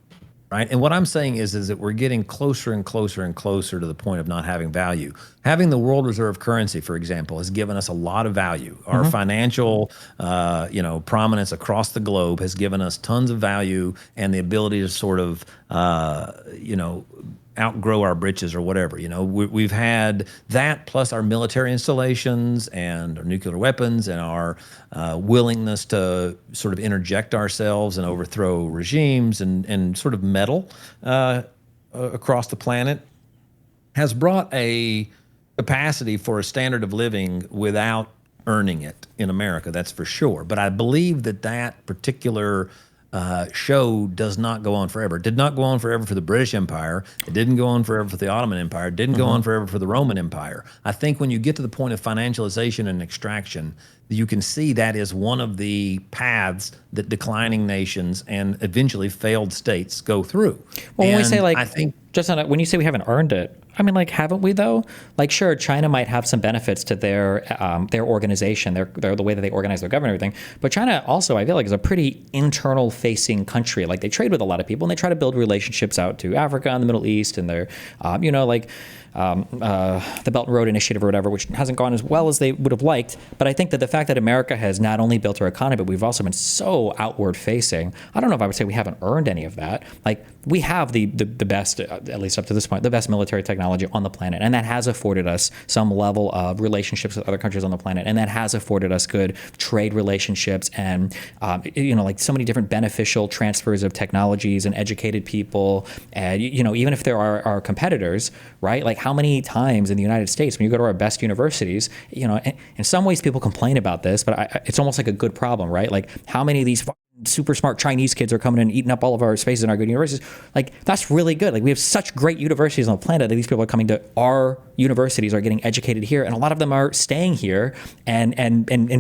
right? And what I'm saying is that we're getting closer and closer and closer to the point of not having value. Having the world reserve currency, for example, has given us a lot of value. Our financial, prominence across the globe has given us tons of value and the ability to sort of, outgrow our britches or whatever. You know, we've had that plus our military installations and our nuclear weapons and our willingness to sort of interject ourselves and overthrow regimes and sort of meddle across the planet has brought a capacity for a standard of living without earning it in America, that's for sure. But I believe that particular show does not go on forever. It did not go on forever for the British Empire. It didn't go on forever for the Ottoman Empire. It didn't go on forever for the Roman Empire. I think when you get to the point of financialization and extraction, you can see that is one of the paths that declining nations and eventually failed states go through. Well, when we say like, I think just on when you say we haven't earned it, I mean, like, haven't we though? Like, sure, China might have some benefits to their organization, their the way that they organize their government and everything. But China also, I feel like, is a pretty internal-facing country. Like, they trade with a lot of people, and they try to build relationships out to Africa and the Middle East, and they're, the Belt and Road Initiative or whatever, which hasn't gone as well as they would have liked. But I think that the fact that America has not only built our economy, but we've also been so outward-facing. I don't know if I would say we haven't earned any of that. Like, we have the best, at least up to this point, the best military technology on the planet, and that has afforded us some level of relationships with other countries on the planet, and that has afforded us good trade relationships and like so many different beneficial transfers of technologies and educated people. And even if there are our competitors, right? Like, how many times in the United States when you go to our best universities, in some ways people complain about this, but it's almost like a good problem, right? Like, how many of these super smart Chinese kids are coming in and eating up all of our spaces in our good universities? Like, that's really good. Like, we have such great universities on the planet that these people are coming to our universities, are getting educated here, and a lot of them are staying here and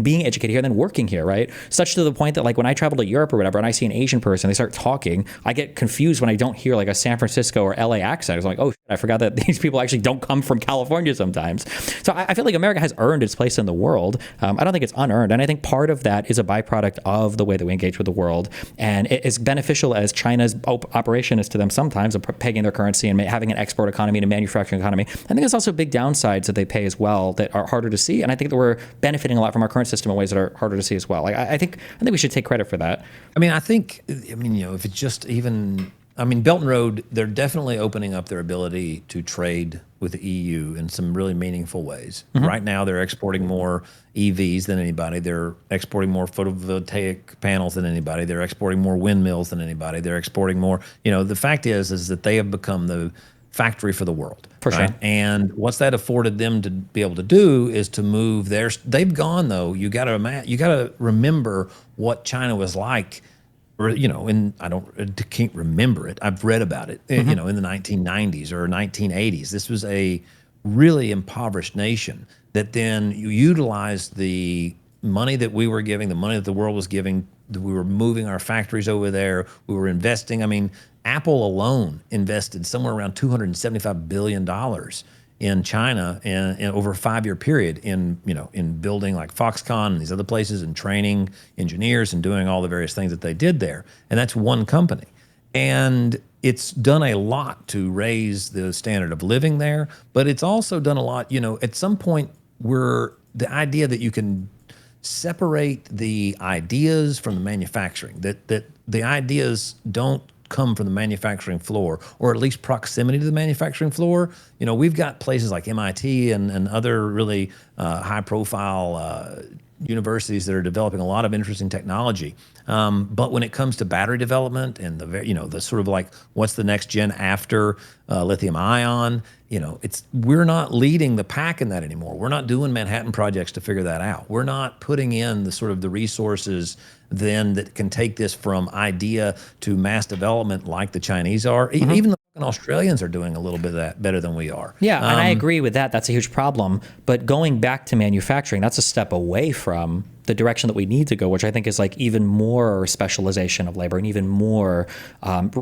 being educated here and then working here, right? Such to the point that, like, when I travel to Europe or whatever and I see an Asian person, they start talking, I get confused when I don't hear like a San Francisco or LA accent. It's like, oh shit, I forgot that these people actually don't come from California sometimes. So I feel like America has earned its place in the world. I don't think it's unearned, and I think part of that is a byproduct of the way that we engage with the world. And as beneficial as China's operation is to them sometimes, of pegging their currency and having an export economy and a manufacturing economy, I think there's also big downsides that they pay as well that are harder to see. And I think that we're benefiting a lot from our current system in ways that are harder to see as well. Like, I think we should take credit for that. I think if it's just even I mean, Belt and Road, they're definitely opening up their ability to trade with the EU in some really meaningful ways. Right now, they're exporting more EVs than anybody. They're exporting more photovoltaic panels than anybody. They're exporting more windmills than anybody. They're exporting more. The fact is that they have become the factory for the world. For right? sure. And what's that afforded them to be able to do is to move their. They've gone though. You got to remember what China was like. Or, and can't remember it. I've read about it, in the 1990s or 1980s. This was a really impoverished nation that then you utilized the money that we were giving, the money that the world was giving. We were moving our factories over there. We were investing. I mean, Apple alone invested somewhere around $275 billion in China in over a 5-year period in building like Foxconn and these other places and training engineers and doing all the various things that they did there. And that's one company. And it's done a lot to raise the standard of living there, but it's also done a lot, at some point the idea that you can separate the ideas from the manufacturing, that the ideas don't come from the manufacturing floor, or at least proximity to the manufacturing floor. We've got places like MIT and other really high-profile universities that are developing a lot of interesting technology. But when it comes to battery development and the sort of like what's the next gen after lithium ion, we're not leading the pack in that anymore. We're not doing Manhattan projects to figure that out. We're not putting in the resources then that can take this from idea to mass development like the Chinese are. Even the fucking Australians are doing a little bit of that better than we are. Yeah, and I agree with that. That's a huge problem. But going back to manufacturing, that's a step away from the direction that we need to go, which I think is like even more specialization of labor and even more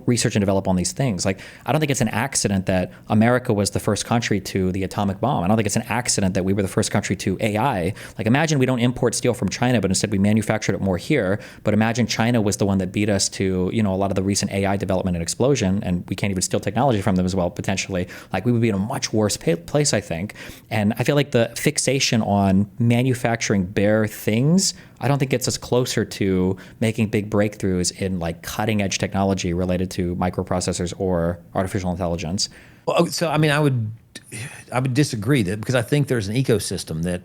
research and develop on these things. Like, I don't think it's an accident that America was the first country to the atomic bomb. I don't think it's an accident that we were the first country to AI. Like, imagine we don't import steel from China, but instead we manufactured it more here. But imagine China was the one that beat us to, a lot of the recent AI development and explosion, and we can't even steal technology from them as well, potentially. Like, we would be in a much worse place, I think. And I feel like the fixation on manufacturing bare things, I don't think gets us closer to making big breakthroughs in like cutting edge technology related to microprocessors or artificial intelligence. Well, so I mean, I would disagree that, because I think there's an ecosystem that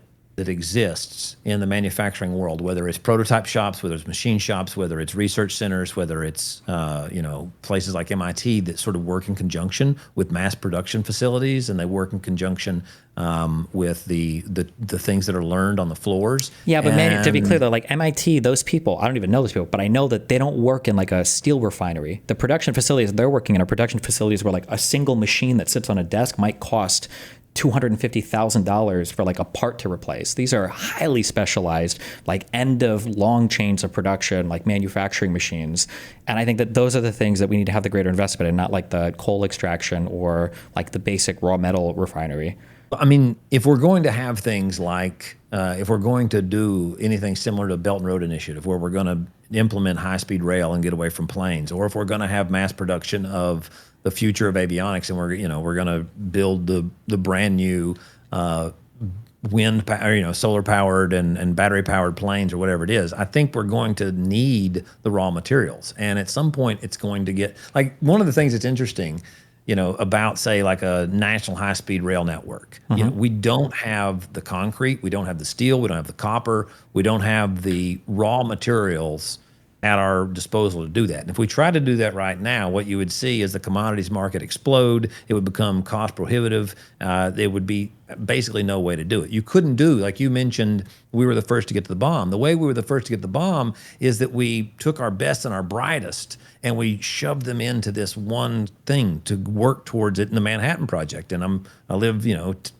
exists in the manufacturing world, whether it's prototype shops, whether it's machine shops, whether it's research centers, whether it's places like MIT that sort of work in conjunction with mass production facilities, and they work in conjunction with the things that are learned on the floors. Yeah, but to be clear though, like MIT, those people, I don't even know those people, but I know that they don't work in like a steel refinery. The production facilities they're working in are production facilities where like a single machine that sits on a desk might cost $250,000 for like a part to replace. These are highly specialized, like end of long chains of production, like manufacturing machines. And I think that those are the things that we need to have the greater investment in, not like the coal extraction or like the basic raw metal refinery. I mean, if we're going to have things like, if we're going to do anything similar to Belt and Road Initiative, where we're going to implement high-speed rail and get away from planes, or if we're going to have mass production of the future of avionics, and we're going to build the brand new wind, solar powered and battery powered planes or whatever it is, I think we're going to need the raw materials. And at some point, it's going to get like one of the things that's interesting, about say like a national high speed rail network. We don't have the concrete, we don't have the steel, we don't have the copper, we don't have the raw materials at our disposal to do that. And if we try to do that right now, what you would see is the commodities market explode. It would become cost prohibitive. There would be basically no way to do it. You couldn't do, like you mentioned, we were the first to get to the bomb. The way we were the first to get the bomb is that we took our best and our brightest and we shoved them into this one thing to work towards it in the Manhattan Project. And I live,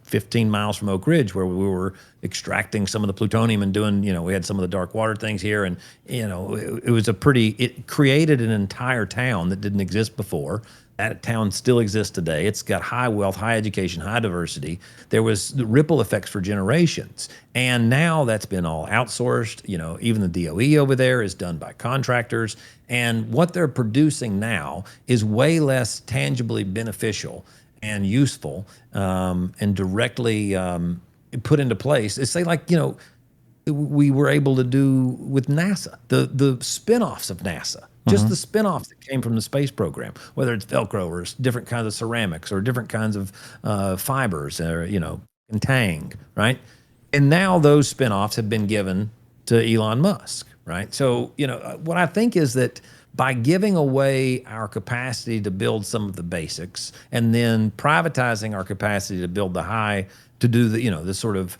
15 miles from Oak Ridge, where we were extracting some of the plutonium and doing, we had some of the dark water things here. And, it created an entire town that didn't exist before. That town still exists today. It's got high wealth, high education, high diversity. There was the ripple effects for generations. And now that's been all outsourced. Even the DOE over there is done by contractors. And what they're producing now is way less tangibly beneficial and useful and directly put into place. It's like, we were able to do with NASA, the spinoffs of NASA. Just the spin-offs that came from the space program, whether it's Velcro or different kinds of ceramics or different kinds of fibers, or and Tang, right? And now those spin-offs have been given to Elon Musk, right? So what I think is that by giving away our capacity to build some of the basics and then privatizing our capacity to build to do the sort of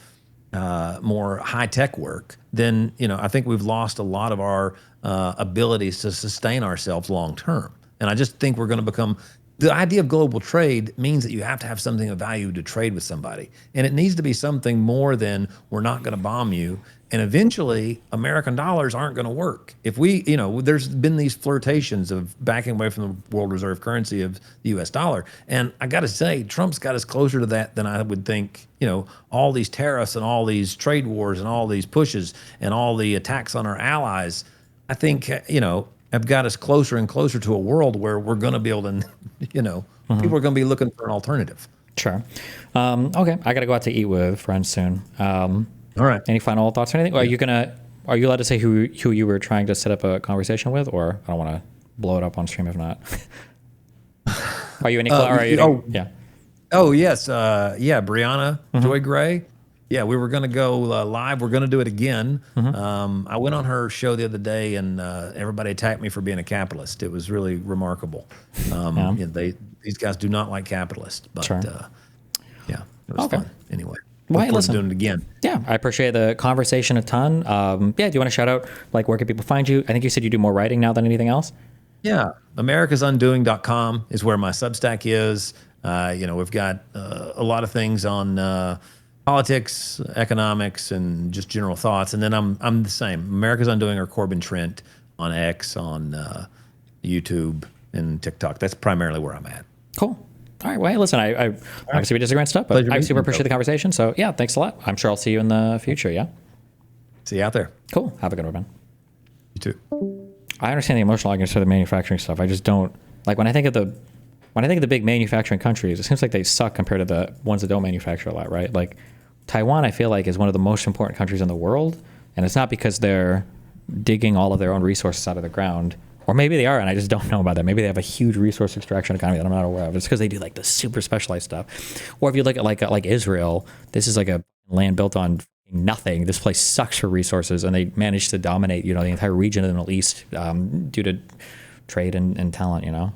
more high-tech work, then I think we've lost a lot of our abilities to sustain ourselves long term. And I just think we're going to become. The idea of global trade means that you have to have something of value to trade with somebody, and it needs to be something more than we're not going to bomb you. And eventually, American dollars aren't going to work. If we, there's been these flirtations of backing away from the world reserve currency of the U.S. dollar, and I got to say, Trump's got us closer to that than I would think. All these tariffs and all these trade wars and all these pushes and all the attacks on our allies, I think, have got us closer and closer to a world where we're going to be able to, people are going to be looking for an alternative. Sure. Okay. I got to go out to eat with friends soon. All right. Any final thoughts or anything? Are you allowed to say who you were trying to set up a conversation with, or I don't want to blow it up on stream if not? Are you any yeah. Oh, yes. Brianna Joy Gray. Yeah, we were going to go live. We're going to do it again. I went on her show the other day, and everybody attacked me for being a capitalist. It was really remarkable. These guys do not like capitalists, but sure. It was fun. Anyway, well, listen, doing it again. Yeah, I appreciate the conversation a ton. Do you want to shout out, where can people find you? I think you said you do more writing now than anything else. Yeah, americasundoing.com is where my Substack is. We've got a lot of things on politics, economics, and just general thoughts. And then I'm the same. America's Undoing or Corbin Trent on X, on YouTube, and TikTok. That's primarily where I'm at. Cool. All right. Well, listen, I obviously we disagree on stuff, but I super appreciate the conversation. So yeah, thanks a lot. I'm sure I'll see you in the future. Yeah. See you out there. Cool. Have a good one, man. You too. I understand the emotional arguments for the manufacturing stuff. I just don't when I think of the big manufacturing countries, it seems like they suck compared to the ones that don't manufacture a lot, right? Like Taiwan, I feel like is one of the most important countries in the world, and it's not because they're digging all of their own resources out of the ground. Or maybe they are, and I just don't know about that. Maybe they have a huge resource extraction economy that I'm not aware of. It's because they do like the super specialized stuff. Or if you look at like Israel, this is like a land built on nothing. This place sucks for resources, and they managed to dominate, the entire region of the Middle East due to trade and talent.